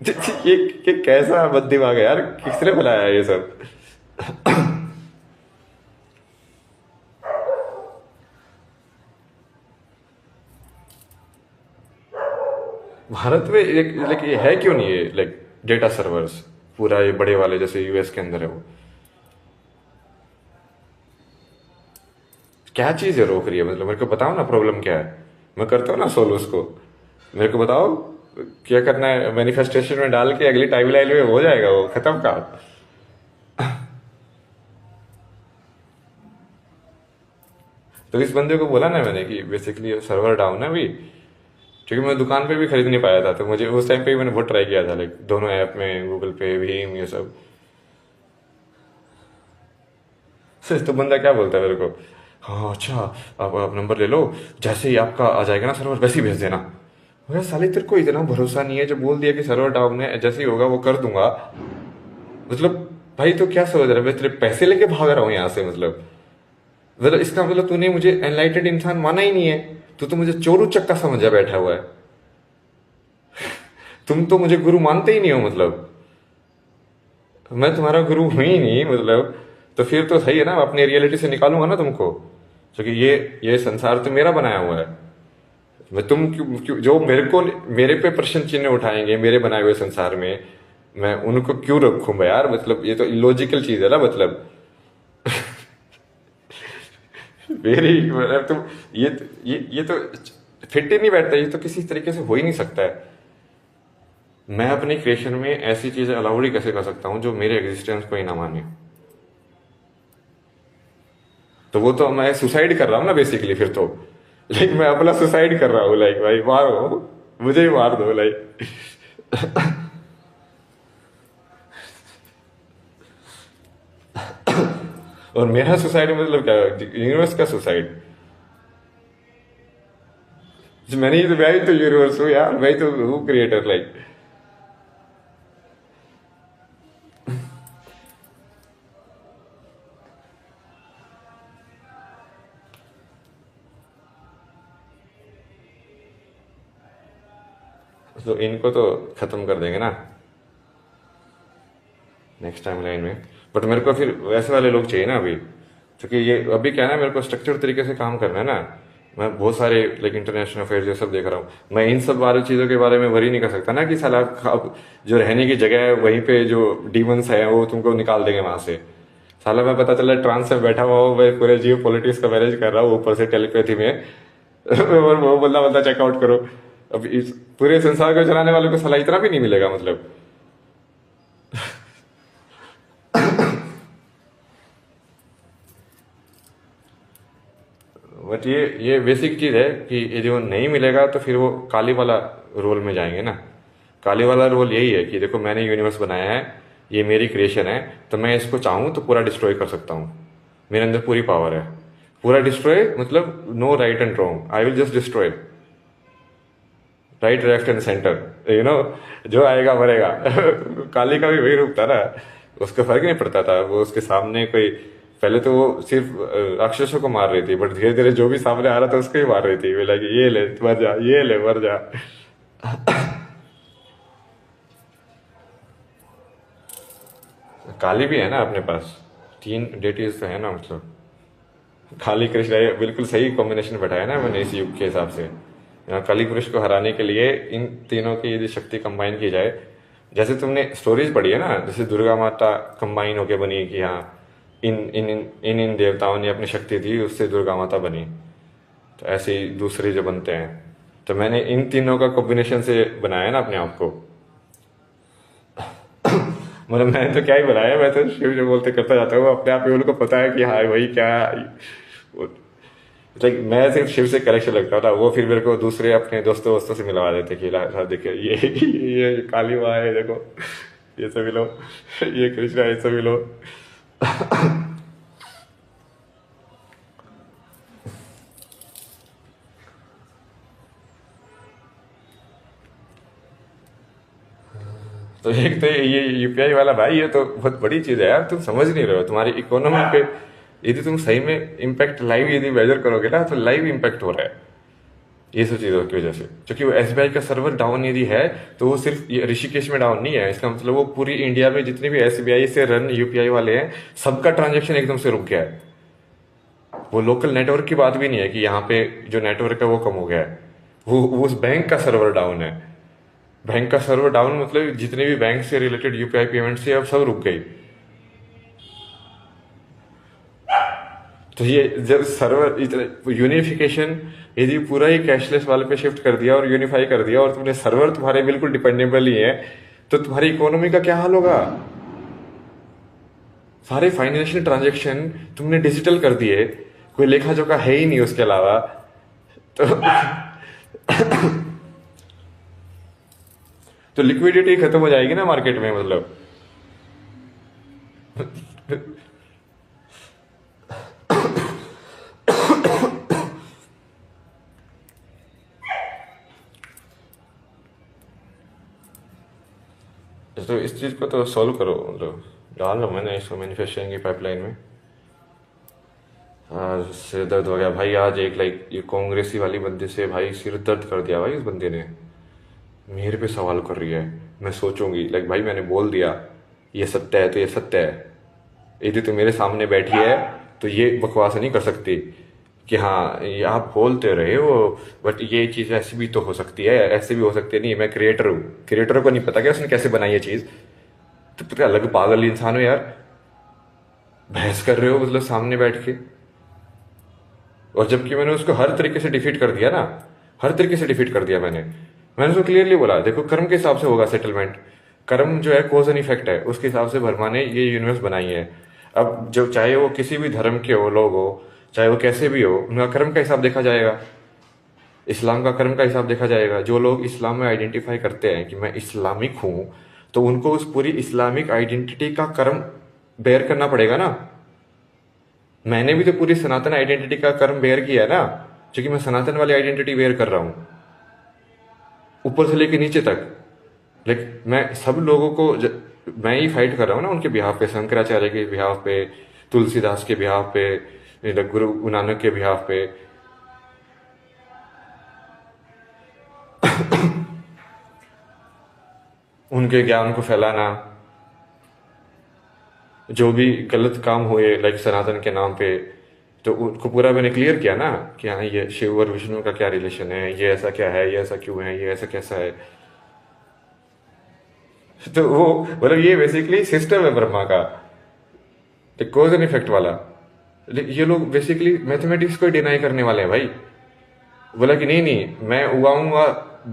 A: ये कैसा बद दिमाग है यार, किसने बनाया ये सब? भारत में लाइक ये है क्यों नहीं है लाइक डेटा सर्वर्स पूरा ये बड़े वाले जैसे यूएस के अंदर है, वो क्या चीज है रोक रही है? मतलब मेरे को बताओ ना प्रॉब्लम क्या है, मैं करता हूँ ना सोल्व उसको, मेरे को बताओ क्या करना है, मैनिफेस्टेशन में डाल के अगली टाइमलाइन में हो जाएगा वो खत्म काम। तो इस बंदे को बोला ना मैंने कि बेसिकली सर्वर डाउन है अभी, क्योंकि मैं दुकान पे भी खरीद नहीं पाया था, तो मुझे उस टाइम पे मैंने बहुत ट्राई किया था लाइक दोनों ऐप में, गूगल पे भीम ये सब। तो बंदा क्या बोलता है मेरे को, हाँ अच्छा आप नंबर ले लो, जैसे ही आपका आ जाएगा ना सर्वर वैसे ही भेज देना। मैं साले तेरे को इतना भरोसा नहीं है, जब बोल दिया कि सर्वर डाउन है जैसे ही होगा वो कर दूंगा, मतलब भाई तो क्या सोच रहा है मैं तेरे पैसे लेके भाग रहा हूँ यहाँ से? मतलब इसका मतलब तूने मुझे एनलाइटेड इंसान माना ही नहीं है, तू तो मुझे चोरू चक्का समझा बैठा हुआ है, तुम तो मुझे गुरु मानते ही नहीं हो, मतलब मैं तुम्हारा गुरु हूं ही नहीं, मतलब तो फिर तो सही है ना, अपनी रियलिटी से निकालूंगा ना तुमको, क्योंकि ये संसार तो मेरा बनाया हुआ है। मैं तुम जो मेरे पे प्रश्न चिन्ह उठाएंगे मेरे बनाए हुए संसार में, मैं उनको क्यों रखूंगा यार? मतलब ये तो इलॉजिकल चीज है ना, मतलब मेरी मतलब तुम ये तो फिट ही नहीं बैठता, ये तो किसी तरीके से हो ही नहीं सकता है। मैं अपनी क्रिएशन में ऐसी चीजें अलाउड ही कैसे कर सकता हूं जो मेरे एग्जिस्टेंस को ही ना माने? तो वो तो मैं सुसाइड कर रहा हूँ ना बेसिकली, फिर तो लाइक मैं अपना सुसाइड कर रहा हूँ, लाइक भाई मारो मुझे ही मार दो लाइक। और मेरा सुसाइड मतलब क्या, यूनिवर्स का सुसाइड? मैं ही तो यूनिवर्स हूँ यार, मैं ही तो हूँ क्रिएटर लाइक। तो इनको तो खत्म कर देंगे ना नेक्स्ट टाइम लाइन में, बट मेरे को फिर वैसे वाले लोग चाहिए ना अभी, क्योंकि ये अभी क्या है ना, मेरे को स्ट्रक्चर तरीके से काम करना है ना, मैं बहुत सारे लाइक इंटरनेशनल अफेयर्स ये सब देख रहा हूँ। मैं इन सब बारे चीज़ों के बारे में वरी नहीं कर सकता ना कि साला अब जो रहने की जगह है वहीं पे जो डीमंस है वो तुमको निकाल देंगे वहां से। साला मैं पता चला ट्रांस में बैठा हुआ हूँ, मैं पूरे जियो पॉलिटिक्स का मैनेज कर रहा हूँ ऊपर से टेलीपैथी में और वो बंदा बंदा चेकआउट करो। अब इस पूरे संसार को चलाने वाले को साला इतना भी नहीं मिलेगा मतलब। बट ये बेसिक चीज है कि ये जो नहीं मिलेगा तो फिर वो काली वाला रोल में जाएंगे ना। काली वाला रोल यही है कि देखो मैंने यूनिवर्स बनाया है, ये मेरी क्रिएशन है, तो मैं इसको चाहूँ तो पूरा डिस्ट्रॉय कर सकता हूँ। मेरे अंदर पूरी पावर है। पूरा डिस्ट्रॉय मतलब no right and wrong, I will just destroy. Right left and centre, जो आएगा मरेगा। काली का भी वही रूप था ना, उसको फर्क नहीं पड़ता था। वो उसके सामने कोई, पहले तो वो सिर्फ राक्षसों को मार रही थी, बट धीरे धीरे जो भी सामने आ रहा था उसको ही मार रही थी। वे लगी ये ले मर जा, ये ले मर जा। काली भी है ना अपने पास, 3 डेटीज तो है ना मतलब। काली कृष्ण ये बिल्कुल सही कॉम्बिनेशन बैठाया ना मैंने इस युग के हिसाब से। यहाँ काली कृष्ण को हराने के लिए इन तीनों की यदि शक्ति कंबाइन की जाए, जैसे तुमने स्टोरीज पढ़ी है ना, जैसे दुर्गा माता कंबाइन होके बनी कि हाँ इन इन इन इन देवताओं ने अपनी शक्ति दी, उससे दुर्गा माता बनी। तो ऐसे ही दूसरे जो बनते हैं, तो मैंने इन तीनों का कॉम्बिनेशन से बनाया ना अपने आप को। मतलब मैंने तो क्या ही बनाया, मैं तो शिव जो बोलते करता जाता हूँ अपने आप ही। उनको पता है कि हाँ वही क्या लाइक मैं सिर्फ शिव से कनेक्शन लगता था, वो फिर मेरे को दूसरे अपने दोस्तों वोस्तों से मिलवा देते कि देखिए ये काली माँ है, देखो ये सब मिलो, ये कृष्णा ये सब मिलो। तो एक तो ये यूपीआई वाला भाई, ये तो बहुत बड़ी चीज है यार, तुम समझ नहीं रहे हो। तुम्हारी इकोनॉमी पे यदि तुम सही में इम्पैक्ट लाइव यदि मेजर करोगे ना, तो लाइव इम्पैक्ट हो रहा है ये सब चीजों की वजह से। क्योंकि वो एसबीआई का सर्वर डाउन यदि है तो वो सिर्फ ये ऋषिकेश में डाउन नहीं है, इसका मतलब वो पूरी इंडिया में जितने भी एसबीआई से रन यूपीआई वाले हैं सबका ट्रांजेक्शन एकदम से रुक गया है। वो लोकल नेटवर्क की बात भी नहीं है कि यहाँ पे जो नेटवर्क है वो कम हो गया है, वो उस बैंक का सर्वर डाउन है। बैंक का सर्वर डाउन मतलब जितने भी बैंक से रिलेटेड यूपीआई पेमेंट से अब सब रुक गई। तो ये जब सर्वर यूनिफिकेशन यदि पूरा ही कैशलेस वाले पे शिफ्ट कर दिया और यूनिफाई कर दिया, और तुमने सर्वर तुम्हारे बिल्कुल डिपेंडेबल ही है, तो तुम्हारी इकोनॉमी का क्या हाल होगा। सारे फाइनेंशियल ट्रांजेक्शन तुमने डिजिटल कर दिए, कोई लेखा जोखा है ही नहीं उसके अलावा। तो तो लिक्विडिटी खत्म हो जाएगी ना मार्केट में मतलब। तो इस चीज को तो सॉल्व करो, मतलब डाल लो मैंने इसको मैन्युफैक्चरिंग की पाइपलाइन में। सिर दर्द हो गया भाई आज, एक लाइक ये कांग्रेसी वाली बंदे से भाई सिर दर्द कर दिया भाई। इस बंदे ने मेरे पे सवाल कर रही है, मैं सोचूंगी लाइक भाई मैंने बोल दिया ये सत्य है तो ये सत्य है। यदि तो मेरे सामने बैठी है तो ये बकवास नहीं कर सकती कि हाँ ये आप बोलते रहे हो बट ये चीज ऐसी भी तो हो सकती है, ऐसे भी हो सकती है। नहीं मैं क्रिएटर हूँ, क्रिएटर को नहीं पता क्या उसने कैसे बनाई है चीज। तो पता अलग पागल इंसान हो यार, बहस कर रहे हो मतलब सामने बैठ के। और जबकि मैंने उसको हर तरीके से डिफीट कर दिया ना, हर तरीके से डिफीट कर दिया मैंने उसको क्लियरली बोला देखो कर्म के हिसाब से होगा सेटलमेंट। कर्म जो है कॉज एंड इफेक्ट है, उसके हिसाब से भगवान ने ये यूनिवर्स बनाई है। अब जो चाहे वो किसी भी धर्म के हो लोग हो, चाहे वो कैसे भी हो, उनका कर्म का हिसाब देखा जाएगा। इस्लाम का कर्म का हिसाब देखा जाएगा। जो लोग इस्लाम में आइडेंटिफाई करते हैं कि मैं इस्लामिक हूं, तो उनको उस पूरी इस्लामिक आइडेंटिटी का कर्म बेयर करना पड़ेगा ना। मैंने भी तो पूरी सनातन आइडेंटिटी का कर्म बेयर किया है ना, क्योंकि मैं सनातन वाली आइडेंटिटी बेयर कर रहा हूं ऊपर से लेके नीचे तक। लाइक मैं सब लोगों को मैं ही फाइट कर रहा हूँ ना उनके बिहाफ पे, शंकराचार्य के बिहाफ पे, तुलसीदास के बिहाफ पे, गुरु नानक के बिहाफ पे। उनके ज्ञान को फैलाना। जो भी गलत काम हुए लाइक सनातन के नाम पे, तो उनको पूरा मैंने क्लियर किया ना कि हाँ ये शिव और विष्णु का क्या रिलेशन है, ये ऐसा क्या है, ये ऐसा क्यों है, ये ऐसा कैसा है। तो वो मतलब ये बेसिकली सिस्टम है ब्रह्मा का, कॉज एंड इफेक्ट वाला। ये लोग बेसिकली मैथमेटिक्स को डिनाई करने वाले हैं भाई। बोला कि नहीं नहीं, मैं उगाऊंगा,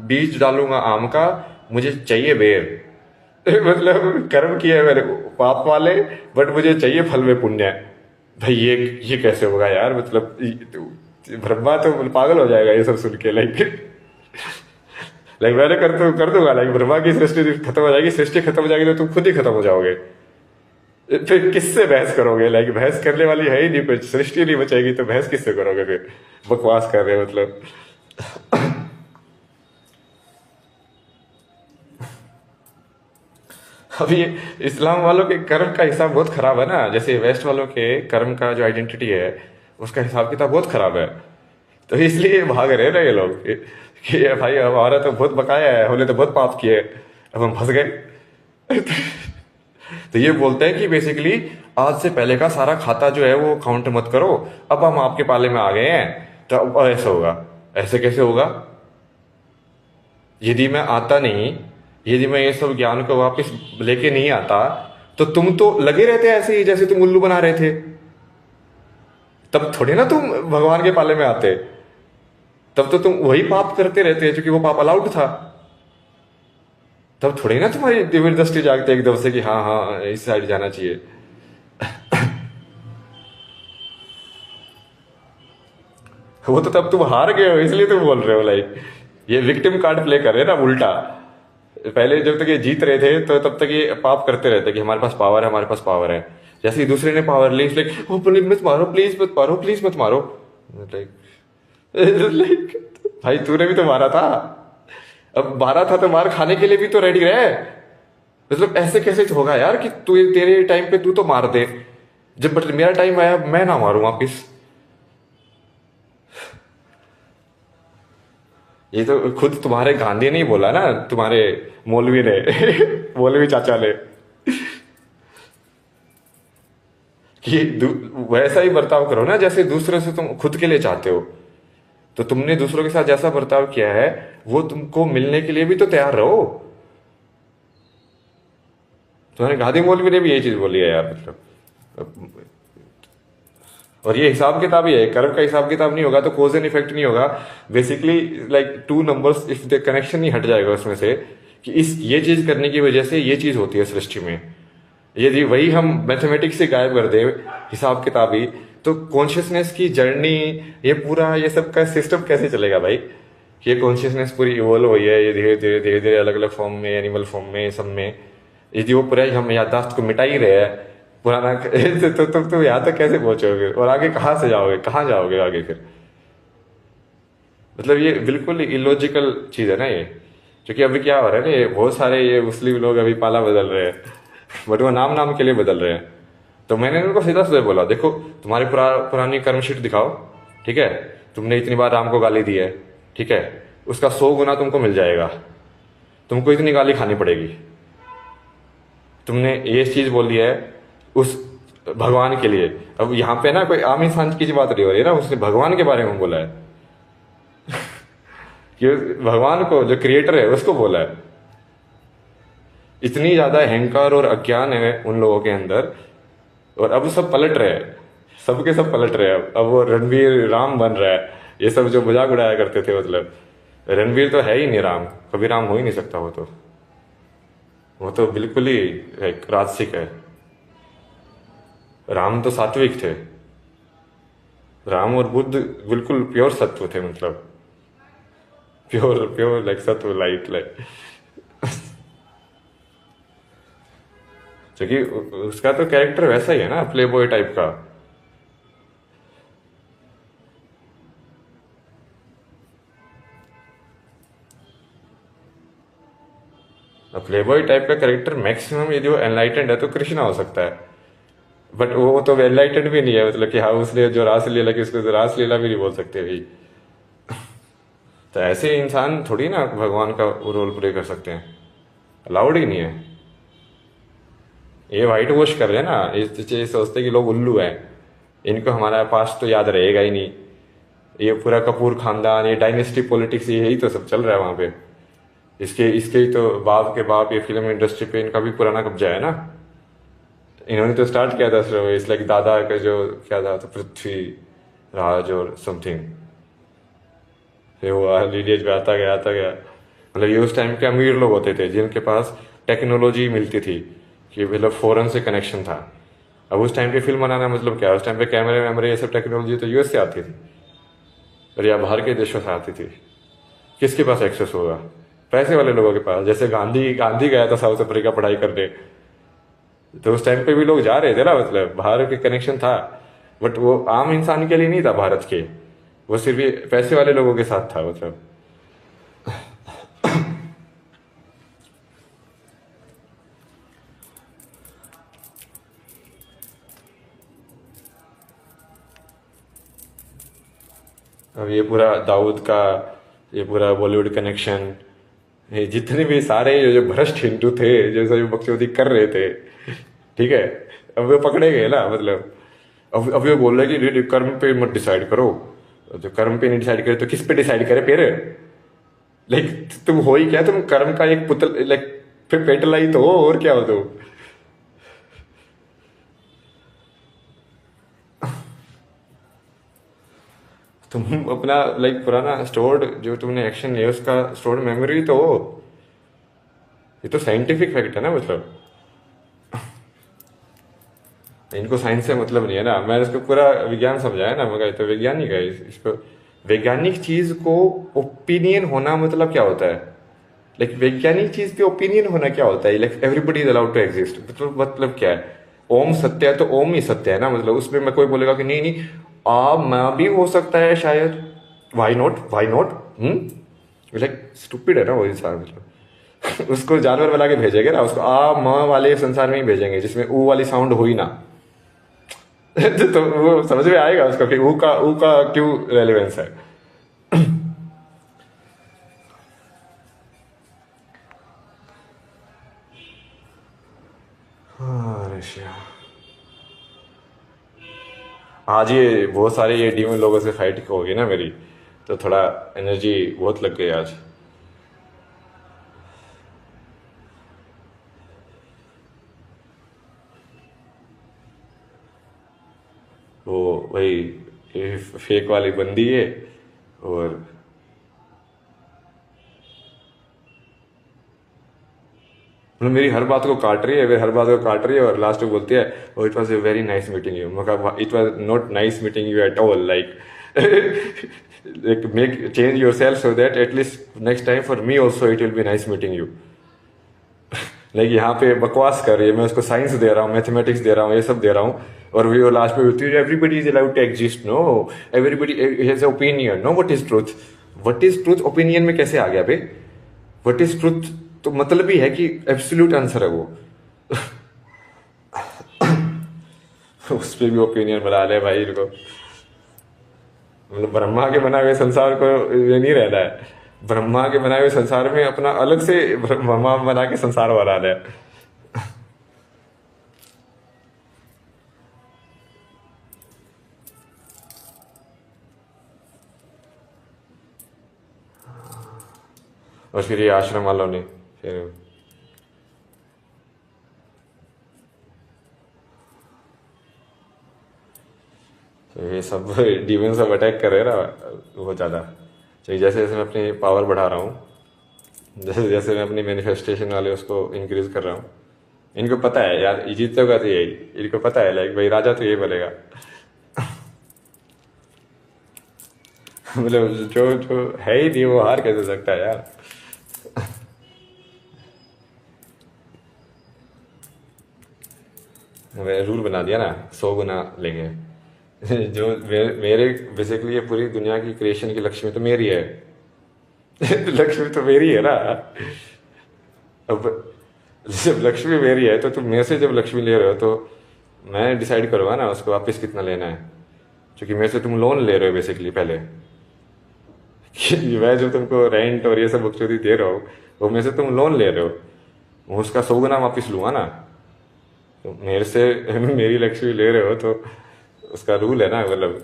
A: बीज डालूंगा आम का, मुझे चाहिए बेर। मतलब कर्म किए मैंने पाप वाले, बट मुझे चाहिए फल में पुण्य। भाई ये कैसे होगा यार, मतलब ब्रह्मा तो पागल हो जाएगा ये सब सुन के। लाइक मैंने कर दूंगा, लाइक ब्रह्मा की सृष्टि खत्म हो जाएगी, सृष्टि खत्म हो जाएगी तो तुम खुद ही खत्म हो जाओगे। फिर किससे बहस करोगे, लाइक बहस करने वाली है ही नहीं, कुछ सृष्टि नहीं बचेगी तो बहस किससे करोगे फिर। बकवास कर रहे हो मतलब। अभी इस्लाम वालों के कर्म का हिसाब बहुत खराब है ना, जैसे वेस्ट वालों के कर्म का जो आइडेंटिटी है उसका हिसाब किताब बहुत खराब है। तो इसलिए भाग रहे ना ये लोग कि ये भाई हमारा तो बहुत बकाया है, हमने तो बहुत पाप किए, अब हम फंस गए। तो ये बोलते हैं कि बेसिकली आज से पहले का सारा खाता जो है वो काउंट मत करो, अब हम आपके पाले में आ गए हैं, तो अब ऐसा होगा। ऐसे कैसे होगा? यदि मैं आता नहीं, यदि मैं ये सब ज्ञान को वापस लेके नहीं आता, तो तुम तो लगे रहते ऐसे ही जैसे तुम उल्लू बना रहे थे। तब थोड़ी ना तुम भगवान के पाले में आते, तब तो तुम वही पाप करते रहते क्योंकि वो पाप अलाउड था। तब थोड़ी ना तुम्हारी दिव्य दृष्टि जागते एकदम से कि हाँ हाँ इस साइड जाना चाहिए। वो तो तब तुम हार गए हो इसलिए तुम बोल रहे हो, लाइक ये विक्टिम कार्ड प्ले कर रहे हैं ना उल्टा। पहले जब तक ये जीत रहे थे तो तब तक ये पाप करते रहते कि हमारे पास पावर है, हमारे पास पावर है। जैसे ही दूसरे ने पावर ली, लाइक ओ प्लीज मत मारो, प्लीज मत मारो, प्लीज मत मारो। लाइक लाइक भाई तूने भी तो मारा था, अब मारा था तो मार खाने के लिए भी तो रेडी रहे। मतलब ऐसे कैसे होगा यार कि तू तेरे टाइम पे तू तो मार दे, जब बट मेरा टाइम आया मैं ना मारूं वापिस। ये तो खुद तुम्हारे गांधी ने ही बोला ना, तुम्हारे मौलवी ने। मौलवी चाचा ने कि वैसा ही बर्ताव करो ना जैसे दूसरों से तुम खुद के लिए चाहते हो। तो तुमने दूसरों के साथ जैसा बर्ताव किया है वो तुमको मिलने के लिए भी तो तैयार रहो। तुम्हारे गांधी मौलवी ने भी यही चीज बोली है यार, मतलब। और ये हिसाब किताब ही है, कर्म का हिसाब किताब नहीं होगा तो कोज एंड इफेक्ट नहीं होगा। Basically like two numbers, if the connection नहीं हट जाएगा उसमें से कि इस ये चीज करने की वजह से ये चीज होती है सृष्टि में, यदि वही हम मैथमेटिक्स से गायब कर दे हिसाब किताब ही, तो कॉन्शियसनेस की जर्नी, ये पूरा ये सब का सिस्टम कैसे चलेगा भाई। ये कॉन्शियसनेस पूरी इवॉल्व हुई है, ये धीरे धीरे अलग अलग फॉर्म में, एनिमल फॉर्म में, सब में, यदि वो पूरा हम याददाश्त को मिटा ही रहे हैं पुराना, तो यहाँ तक कैसे पहुंचोगे और आगे कहाँ से जाओगे, कहाँ जाओगे आगे फिर। मतलब ये बिल्कुल इलॉजिकल चीज है ना ये। क्योंकि अभी क्या हो रहा है ना, ये बहुत सारे ये मुस्लिम लोग अभी पाला बदल रहे हैं, बट वो नाम नाम के लिए बदल रहे हैं। तो मैंने उनको सीधा सीधा बोला, देखो तुम्हारी पुरानी कर्मशीट दिखाओ, ठीक है, तुमने इतनी बार राम को गाली दी है, ठीक है, उसका 100 गुना तुमको मिल जाएगा, तुमको इतनी गाली खानी पड़ेगी। तुमने ये चीज बोली है उस भगवान के लिए, अब यहाँ पे ना कोई आम इंसान की बात नहीं हो रही है ना, उसने भगवान के बारे में बोला है। कि भगवान को, जो क्रिएटर है उसको बोला है। इतनी ज्यादा अहंकार और अज्ञान है उन लोगों के अंदर, और अब सब पलट रहे हैं, सबके सब पलट रहे हैं। अब वो रणवीर राम बन रहा है, ये सब जो मजाक उड़ाया करते थे, मतलब रणवीर तो है ही नहीं राम, कभी राम हो ही नहीं सकता। वो तो बिल्कुल ही एक राजसिक है। राम तो सात्विक थे, राम और बुद्ध बिल्कुल प्योर सत्व थे, मतलब प्योर प्योर लाइक सत्व, लाइक क्योंकि उसका तो कैरेक्टर वैसा ही है ना, प्ले बॉय टाइप का। प्ले बॉय टाइप का कैरेक्टर मैक्सिमम यदि वो एनलाइटेंड है तो कृष्णा हो सकता है, बट वो तो एनलाइटेंड भी नहीं है। मतलब कि हाँ उसने जो रासलीला की, उसको तो रासलीला भी नहीं बोल सकते भाई। तो ऐसे इंसान थोड़ी ना भगवान का रोल प्ले कर सकते हैं, अलाउड ही नहीं है। ये व्हाइट वॉश कर रहे हैं ना, ये सोचते कि लोग उल्लू हैं, इनको हमारा पास्ट तो याद रहेगा ही नहीं। ये पूरा कपूर खानदान, ये डायनेस्टी पॉलिटिक्स, यही तो सब चल रहा है वहां पे। इसके इसके ही तो बाप के बाप ये फिल्म इंडस्ट्री पे इनका भी पुराना कब्जा है ना। इन्होंने तो स्टार्ट किया था सिर्फ इस लाइक दादा का जो क्या था तो पृथ्वी राज और समथिंग, फिर वो लीडियज पे आता गया। मतलब ये उस टाइम के अमीर लोग होते थे जिनके पास टेक्नोलॉजी मिलती थी, कि मतलब फॉरेन से कनेक्शन था। अब उस टाइम पे फिल्म बनाना मतलब क्या, उस टाइम पे कैमरे वैमरे ये सब टेक्नोलॉजी तो यूएस से आती थी और या बाहर के देशों से आती थी। किसके पास एक्सेस होगा? पैसे वाले लोगों के पास। जैसे गांधी गांधी गया था साउथ अफ्रीका पढ़ाई करने, तो उस टाइम पे भी लोग जा रहे थे ना, मतलब बाहर के कनेक्शन था, बट वो आम इंसान के लिए नहीं था भारत के, वो सिर्फ ये पैसे वाले लोगों के साथ था मतलब। अब ये पूरा दाऊद का, ये पूरा बॉलीवुड कनेक्शन, ये जितने भी सारे जो भ्रष्ट हिंदू थे जो सब बकचोदी कर रहे थे, ठीक है, अब वो पकड़े गए ना। मतलब अब ये बोल रहे कि कर्म पे मत डिसाइड करो, जो कर्म पे नहीं डिसाइड करे तो किस पे डिसाइड करे फिर? लाइक तुम हो ही क्या, तुम कर्म का एक पुतल, लाइक फिर पेटला ही तो हो, और क्या हो तुम? तुम अपना लाइक पुराना स्टोर्ड जो तुमने एक्शन लिया उसका स्टोर्ड मेमोरी तो हो। ये तो साइंटिफिक फैक्ट है ना मतलब। इनको साइंस से मतलब नहीं है ना, मैंने इसको पूरा विज्ञान समझाया ना, मगर तो वैज्ञानिक है इसको। वैज्ञानिक चीज को ओपिनियन होना मतलब क्या होता है? लाइक वैज्ञानिक चीज पे ओपिनियन होना क्या होता है? Like everybody is allowed to exist, मतलब क्या है? ओम सत्य है तो ओम ही सत्य है ना, मतलब उसमें मैं कोई बोलेगा कि नहीं नहीं मैं भी हो सकता है शायद, why not, why not, like stupid है ना वो इंसान मतलब। उसको जानवर बना के भेजेंगे ना, उसको म वाले संसार में ही भेजेंगे जिसमें ऊ वाली साउंड हो ही ना। तो वो समझ में आएगा उसको कि ऊ का क्यों रेलेवेंस है। हाँ रशिया, आज ये बहुत सारे ये डीमन लोगों से फाइट हो गई ना मेरी, तो थोड़ा एनर्जी बहुत लग गई आज। वो वही ये फेक वाली बंदी है, और मतलब मेरी हर बात को काट रही है, मेरी हर बात को काट रही है, और लास्ट में बोलती है oh it was a very nice meeting you. मैं it was not nice meeting you at all, like like make change yourself so that at least next time for me also it will be nice meeting you। Like यहाँ पे बकवास कर रही है, मैं उसको science दे रहा हूँ, मैथमेटिक्स दे रहा हूँ, ये सब दे रहा हूँ, और वो लास्ट में बोलती है everybody is allowed to exist, no everybody has opinion, no what is truth, what is truth opinion में कैसे आ गया बे? व्हाट इज ट्रूथ तो मतलब ही है कि एब्सोल्यूट आंसर है वो। उस पर भी ओपिनियन बना ले भाई इनको। मतलब ब्रह्मा के बनाए हुए संसार को ये नहीं रहना है, ब्रह्मा के बनाए हुए संसार में अपना अलग से ब्रह्मा बना के संसार बनाना है। और फिर ये आश्रम वालों ने फिर तो ये सब डीमन सब अटैक कर रहे हैं ना बहुत ज़्यादा। चाहिए जैसे जैसे मैं अपनी पावर बढ़ा रहा हूँ, जैसे जैसे मैं अपनी मैनिफेस्टेशन वाले उसको इंक्रीज कर रहा हूँ, इनको पता है यार ये जीतेगा तो यही, इनको पता है लाइक भाई राजा तो यही बनेगा। मतलब जो जो है ही नहीं वो हार कैसे सकता है यार। मैं रूल बना दिया ना, 100 गुना लेंगे। जो मेरे बेसिकली ये पूरी दुनिया की क्रिएशन की लक्ष्मी तो मेरी है। लक्ष्मी तो मेरी है ना। अब जब लक्ष्मी मेरी है तो तुम मेरे से जब लक्ष्मी ले रहे हो तो मैं डिसाइड करूंगा ना उसको वापस कितना लेना है, क्योंकि मेरे से तुम लोन ले रहे हो बेसिकली पहले। कि मैं जो तुमको रेंट और ये सब बकचोदी दे रहा हूँ वो मेरे से तुम लोन ले रहे हो, मैं उसका 100 गुना वापस लूंगा ना। तो मेरे से मेरी लक्ष्मी ले रहे हो तो उसका रूल है ना, मतलब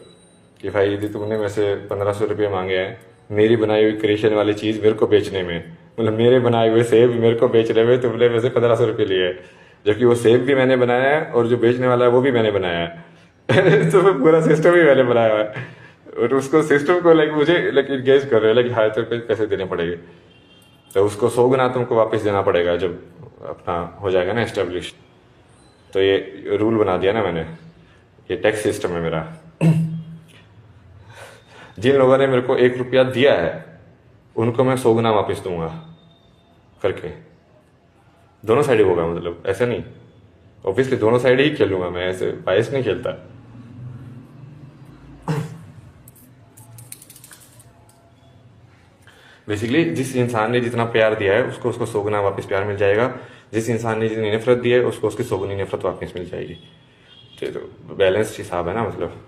A: कि भाई यदि तुमने मेरे से 1500 रुपये मांगे हैं मेरी बनाई हुई क्रिएशन वाली चीज़ मेरे को बेचने में, मतलब मेरे बनाए हुए सेब मेरे को बेचने में तुमने मेरे से 1500 रुपये लिए हैं, जबकि वो सेब भी मैंने बनाया है और जो बेचने वाला है वो भी मैंने बनाया है। तो वो पूरा सिस्टम ही मैंने बनाया हुआ है, और उसको सिस्टम को लाइक मुझे लाइक इंगेज कर रहे हैं, लाइक हाँ तेरे को पैसे देने पड़ेंगे, तो उसको 100 गुना तुमको वापस देना पड़ेगा जब अपना हो जाएगा ना एस्टेब्लिश। तो ये रूल बना दिया ना मैंने, ये टैक्स सिस्टम है मेरा। जिन लोगों ने मेरे को 1 रुपया दिया है उनको मैं 100 गुना वापस दूंगा करके। दोनों साइड होगा, मतलब ऐसा नहीं, ऑब्वियसली दोनों साइड ही खेलूंगा मैं, ऐसे बायस नहीं खेलता। बेसिकली जिस इंसान ने जितना प्यार दिया है उसको उसको 100 गुना वापस प्यार मिल जाएगा, जिस इंसान ने जितनी नफरत दी है उसको उसकी 100 गुनी नफरत वापस मिल जाएगी। तो बैलेंस्ड हिसाब है ना, मतलब।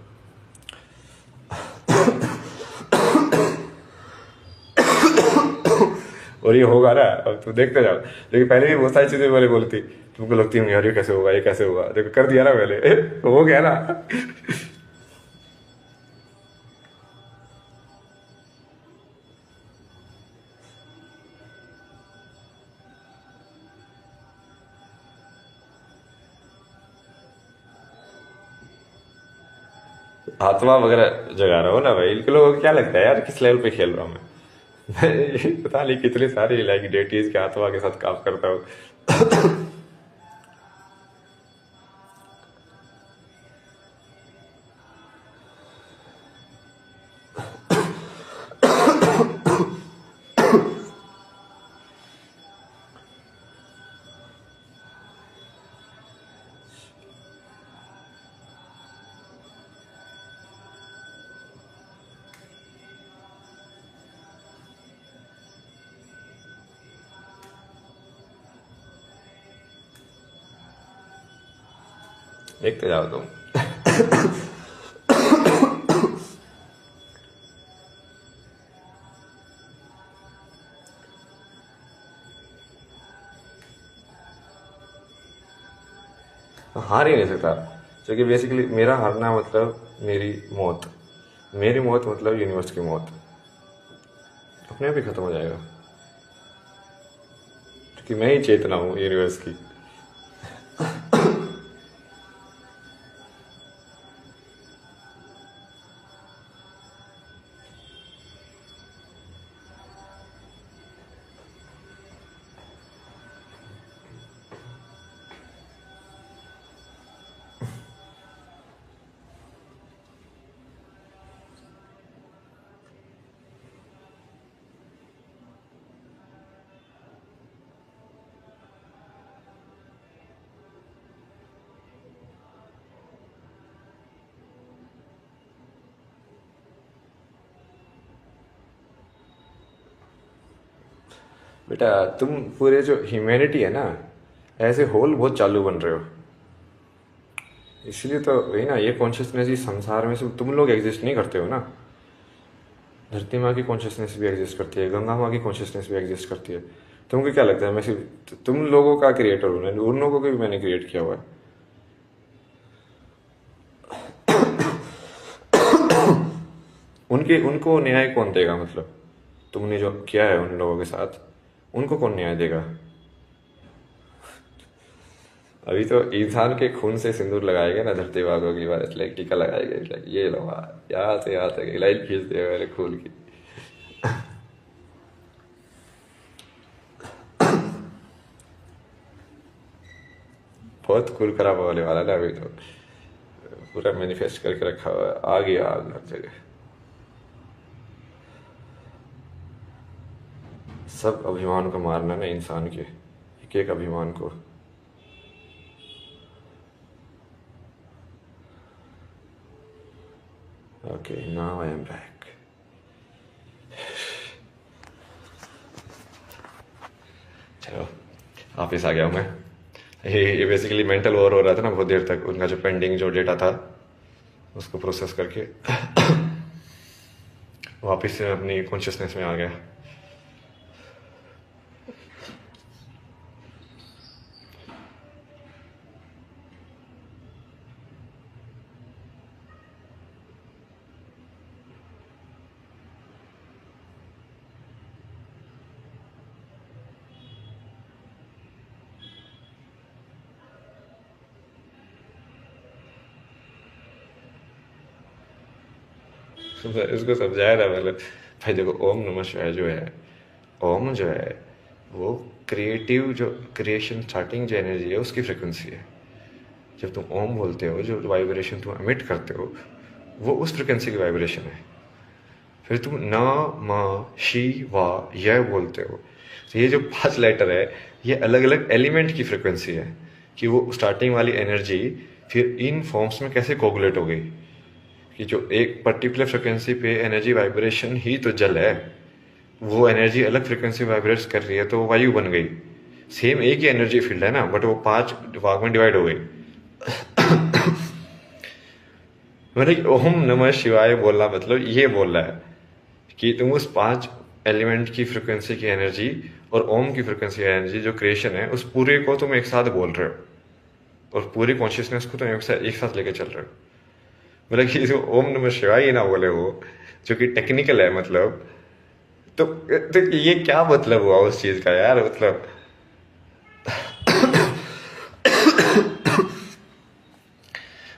A: और ये होगा ना, अब तुम देखते जाओ। लेकिन पहले भी बहुत सारी चीजें मैंने बोली थी, तुमको लगती होंगी यार ये कैसे होगा, ये कैसे होगा, देखो कर दिया ना मैंने। हो गया ना। आत्मा वगैरह जगा रहा हो ना भाई, इनके लोगों को क्या लगता है यार किस लेवल पे खेल रहा हूँ मैं। पता नहीं कितनी सारी लाइक डेटीज के आत्मा के साथ काम करता हूँ। देखते जाओ तुम। हार ही नहीं सकता, क्योंकि बेसिकली मेरा हारना मतलब मेरी मौत, मेरी मौत मतलब यूनिवर्स की मौत, अपने आप ही खत्म हो जाएगा, क्योंकि मैं ही चेतना हूँ यूनिवर्स की। बेटा तुम पूरे जो ह्यूमैनिटी है ना, ऐसे होल बहुत चालू बन रहे हो, इसलिए तो वही ना, ये कॉन्शियसनेस इस संसार में सिर्फ तुम लोग एग्जिस्ट नहीं करते हो ना, धरती माँ की कॉन्शियसनेस भी एग्जिस्ट करती है, गंगा माँ की कॉन्शियसनेस भी एग्जिस्ट करती है। तुमको क्या लगता है मैं सिर्फ तुम लोगों का क्रिएटर हूँ? उन लोगों को भी मैंने क्रिएट किया हुआ है। उनके उनको न्याय कौन देगा, मतलब तुमने जो किया है उन लोगों के साथ उनको कौन न्याय देगा? अभी तो इंसान के खून से सिंदूर लगाएंगे ना धरती वालों की बात, लाइक टीका लगाएंगे, लाइक ये लो यहाँ से लाइन खींचते हैं मेरे खून की। बहुत खून खराब होने वाला ना अभी तो, पूरा मैनिफेस्ट करके रखा हुआ है, आ गया आग हर जगह। सब अभिमान को मारना ना, इंसान के एक एक अभिमान को। Okay now I am back. चलो वापिस आ गया हूँ मैं। ये बेसिकली मेंटल ओवर हो रहा था ना बहुत देर तक, उनका जो पेंडिंग जो डेटा था उसको प्रोसेस करके वापस से अपनी कॉन्शियसनेस में आ गया। इसको समझाया था मतलब, भाई देखो ओम नमः शिवाय जो है, ओम जो है वो क्रिएटिव, जो क्रिएशन स्टार्टिंग जो एनर्जी है उसकी फ्रिक्वेंसी है। जब तुम ओम बोलते हो, जो वाइब्रेशन तुम एमिट करते हो वो उस फ्रिक्वेंसी की वाइब्रेशन है। फिर तुम न म शी वा यह बोलते हो, तो ये जो 5 लेटर है ये अलग अलग एलिमेंट की फ्रिक्वेंसी है, कि वो स्टार्टिंग वाली एनर्जी फिर इन फॉर्म्स में कैसे कोगुलेट हो गई, कि जो एक पर्टिकुलर फ्रिक्वेंसी पे एनर्जी वाइब्रेशन ही तो जल है, वो एनर्जी अलग फ्रिक्वेंसी वाइब्रेट्स कर रही है तो वो वायु बन गई। सेम एक ही एनर्जी फील्ड है ना, बट वो 5 भाग में डिवाइड हो गई। मतलब ओम नमः शिवाय बोलना मतलब ये बोल रहा है कि तुम उस 5 एलिमेंट की फ्रिक्वेंसी की एनर्जी और ओम की फ्रिक्वेंसी की एनर्जी जो क्रिएशन है उस पूरे को तुम एक साथ बोल रहे हो, और पूरी कॉन्शियसनेस को तुम एक साथ लेके चल रहे हो। मतलब कि जो ओम नमः शिवाय ना बोले वो, जो कि टेक्निकल है मतलब, तो ये क्या मतलब हुआ उस चीज का यार, मतलब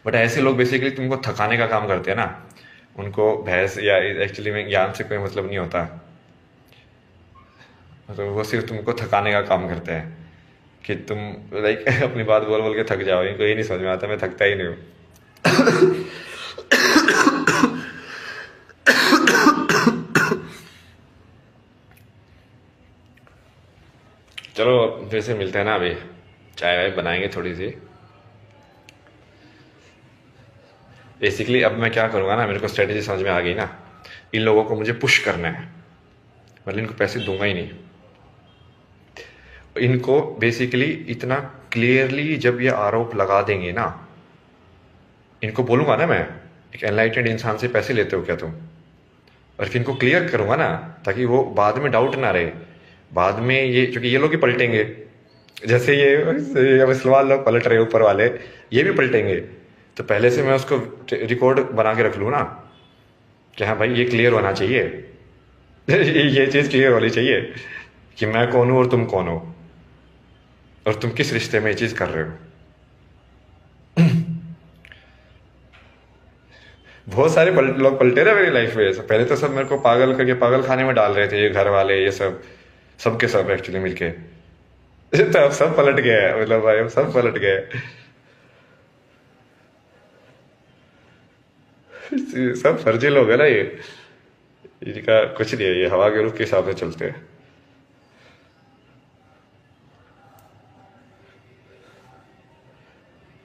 A: बट ऐसे लोग बेसिकली तुमको थकाने का काम करते हैं ना, उनको भैंस या एक्चुअली में ज्ञान से कोई मतलब नहीं होता, तो वो सिर्फ तुमको थकाने का काम करते हैं कि तुम लाइक अपनी बात बोल बोल के थक जाओ। इनको ये नहीं समझ में आता मैं थकता ही नहीं हूँ। चलो फिर से मिलते हैं ना, अभी चाय वाय बनाएंगे थोड़ी सी। बेसिकली अब मैं क्या करूँगा ना, मेरे को स्ट्रेटेजी समझ में आ गई ना, इन लोगों को मुझे पुश करना है, मतलब इनको पैसे दूंगा ही नहीं। इनको बेसिकली इतना क्लियरली जब ये आरोप लगा देंगे ना, इनको बोलूंगा ना मैं, एक एनलाइटेंड इंसान से पैसे लेते हो क्या तुम, और फिर इनको क्लियर करूंगा ना ताकि वो बाद में डाउट ना रहे। बाद में ये, क्योंकि ये लोग ही पलटेंगे, जैसे ये मुसलमान लोग पलट रहे ऊपर वाले, ये भी पलटेंगे। तो पहले से मैं उसको रिकॉर्ड बना के रख लूँ ना कि हाँ भाई ये क्लियर होना चाहिए। ये चीज़ क्लियर होनी चाहिए कि मैं कौन हूँ और तुम कौन हो, और तुम किस रिश्ते में ये चीज़ कर रहे हो। बहुत सारे लोग पलटे रहे मेरी लाइफ में। पहले तो सब मेरे को पागल करके पागल खाने में डाल रहे थे, ये घर वाले, ये सब सबके सब एक्चुअली मिलके। तो अब सब पलट गए, मतलब भाई अब सब पलट गए। सब फर्जी लोग है ना ये, इनका कुछ नहीं है, ये हवा के रुख के हिसाब से चलते हैं।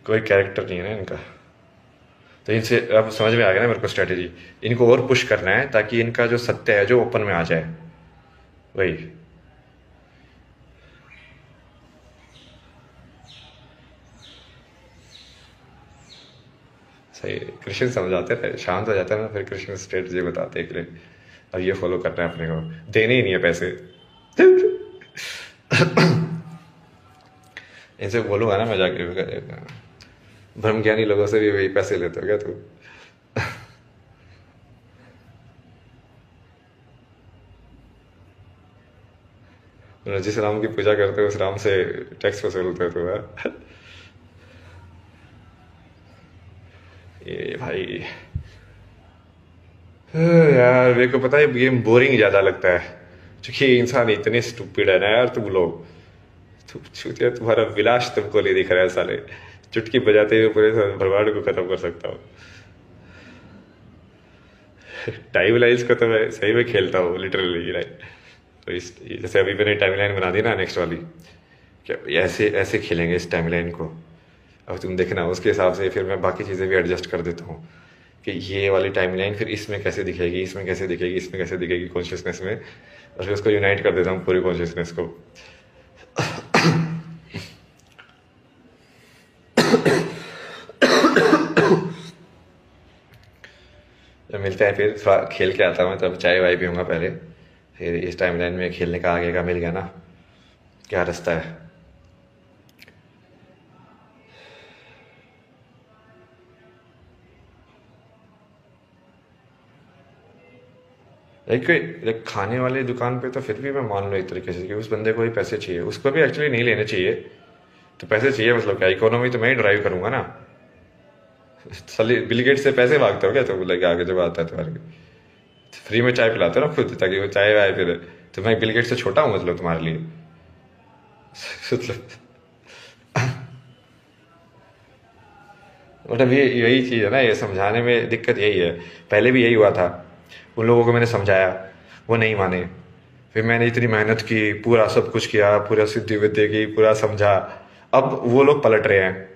A: कोई कैरेक्टर नहीं है ना इनका। तो इनसे अब समझ में आ गया ना मेरे को स्ट्रेटेजी, इनको और पुश करना है ताकि इनका जो सत्य है जो ओपन में आ जाए। वही सही, कृष्ण समझाते थे, शांत हो जाता है ना फिर कृष्ण स्ट्रेटेजी बताते हैं कि अब ये फॉलो करना है अपने को, देने ही नहीं है पैसे। इनसे बोलूंगा ना मैं जाके, ब्रह्मज्ञानी लोगों से भी वही पैसे लेते हो क्या तू? जिस राम की पूजा करते हो उस राम से टैक्स वसूलते हो तू? ये भाई यार मेरे को पता है गेम बोरिंग ज्यादा लगता है, क्योंकि इंसान इतने स्टूपिड है ना यार, तुम लोग, तुम्हारा विलास तुमको नहीं दिख रहा है साले, चुटकी बजाते हुए पूरे ब्रह्मांड को खत्म कर सकता हूँ। टाइम लाइन्स को तो मैं सही में खेलता हूँ लिटरली, राइट। तो इस जैसे अभी मैंने टाइम लाइन बना दी ना नेक्स्ट वाली, क्या ऐसे ऐसे खेलेंगे इस टाइम लाइन को, अब तुम देखना उसके हिसाब से फिर मैं बाकी चीज़ें भी एडजस्ट कर देता हूँ कि ये वाली टाइम लाइन फिर इसमें कैसे दिखेगी, इसमें कैसे दिखेगी, इसमें कैसे दिखेगी कॉन्शियसनेस में, और फिर उसको यूनाइट कर देता हूँ पूरी कॉन्शियसनेस को। जब मिलते हैं फिर थोड़ा खेल के आता हूँ, तब चाय वाय पीऊँगा पहले, फिर इस टाइम लाइन में खेलने का आगे का मिल गया ना क्या रास्ता है। लाइक खाने वाले दुकान पे तो फिर भी मैं मान लो एक तरीके से कि उस बंदे को ही पैसे चाहिए, उसको भी एक्चुअली नहीं लेने चाहिए, तो पैसे चाहिए मतलब क्या, इकोनॉमी तो मैं ही ड्राइव करूंगा ना। साली बिल गेट्स से पैसे मांगते हो क्या तुम? लेके आगे जब आता है तुम्हारे फ्री में चाय पिलाते हो ना खुद, ताकि वो चाय वाय फिर। तो मैं बिल गेट्स से छोटा हूँ मतलब तुम्हारे लिए? मतलब मतलब ये यही चीज़ है ना, ये समझाने में दिक्कत यही है। पहले भी यही हुआ था, उन लोगों को मैंने समझाया, वो नहीं माने। फिर मैंने इतनी मेहनत की, पूरा सब कुछ किया, पूरा सिद्धि विद्या की, पूरा समझा। अब वो लोग पलट रहे हैं।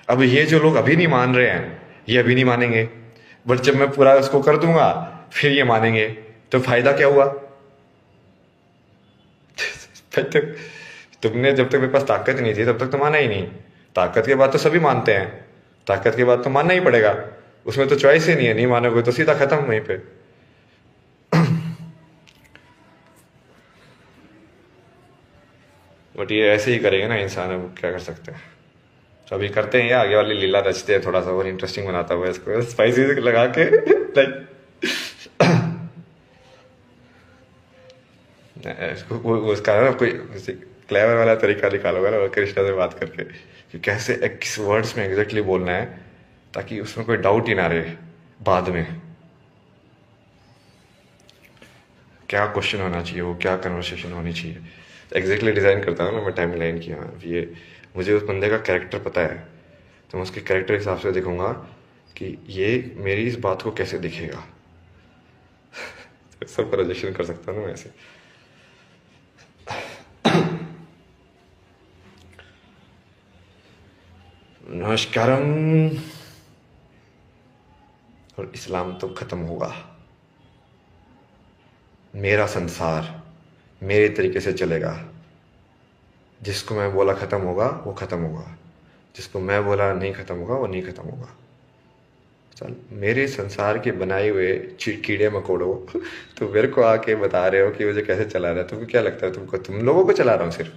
A: अब ये जो लोग अभी नहीं मान रहे हैं, ये अभी नहीं मानेंगे, बट जब मैं पूरा उसको कर दूंगा फिर ये मानेंगे। तो फायदा क्या हुआ? तुमने जब तक मेरे पास ताकत नहीं थी तब तक तो माना ही नहीं। ताकत के बाद तो सभी मानते हैं, ताकत के बाद तो मानना ही पड़ेगा। उसमें तो चॉइस ही नहीं है, नहीं मानोगे तो सीधा खत्म वहीं पे। बट ये ऐसे ही करेंगे ना इंसान, अब क्या कर सकते हैं। तो अभी करते हैं, ये आगे वाली लीला रचते हैं, थोड़ा सा और इंटरेस्टिंग बनाता हुआ इसको स्पाइसी लगा के लाइक उसका ना कोई क्लेवर वाला तरीका निकालोगा ना कृष्णा से बात करके, कि कैसे किस वर्ड्स में एग्जैक्टली बोलना है ताकि उसमें कोई डाउट ही ना रहे बाद में। क्या क्वेश्चन होना चाहिए, वो क्या कन्वर्सेशन होनी चाहिए, एग्जैक्टली डिज़ाइन करता हूँ ना मैं टाइम लाइन की। हाँ ये मुझे उस बंदे का कैरेक्टर पता है, तो मैं उसके कैरेक्टर के हिसाब से देखूंगा कि ये मेरी इस बात को कैसे दिखेगा। सब प्रोजेक्शन कर सकता हूँ ना मैं ऐसे। नमस्कारम। और इस्लाम तो खत्म होगा, मेरा संसार मेरे तरीके से चलेगा। जिसको मैं बोला खत्म होगा वो खत्म होगा, जिसको मैं बोला नहीं खत्म होगा वो नहीं खत्म होगा। चल मेरे संसार के बनाए हुए कीड़े मकोड़ों तो मेरे को आके बता रहे हो कि मुझे कैसे चला रहा है। तुमको क्या लगता है तुमको, तुम लोगों को चला रहा हूँ सिर्फ?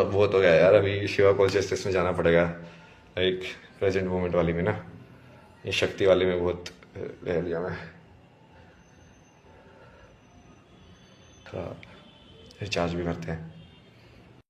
A: वो तो गया यार, अभी शिवा कॉन्शियसनेस में जाना पड़ेगा, लाइक प्रेजेंट मोमेंट वाली में ना। ये शक्ति वाली में बहुत रह लिया मैं। थोड़ा रिचार्ज भी करते हैं।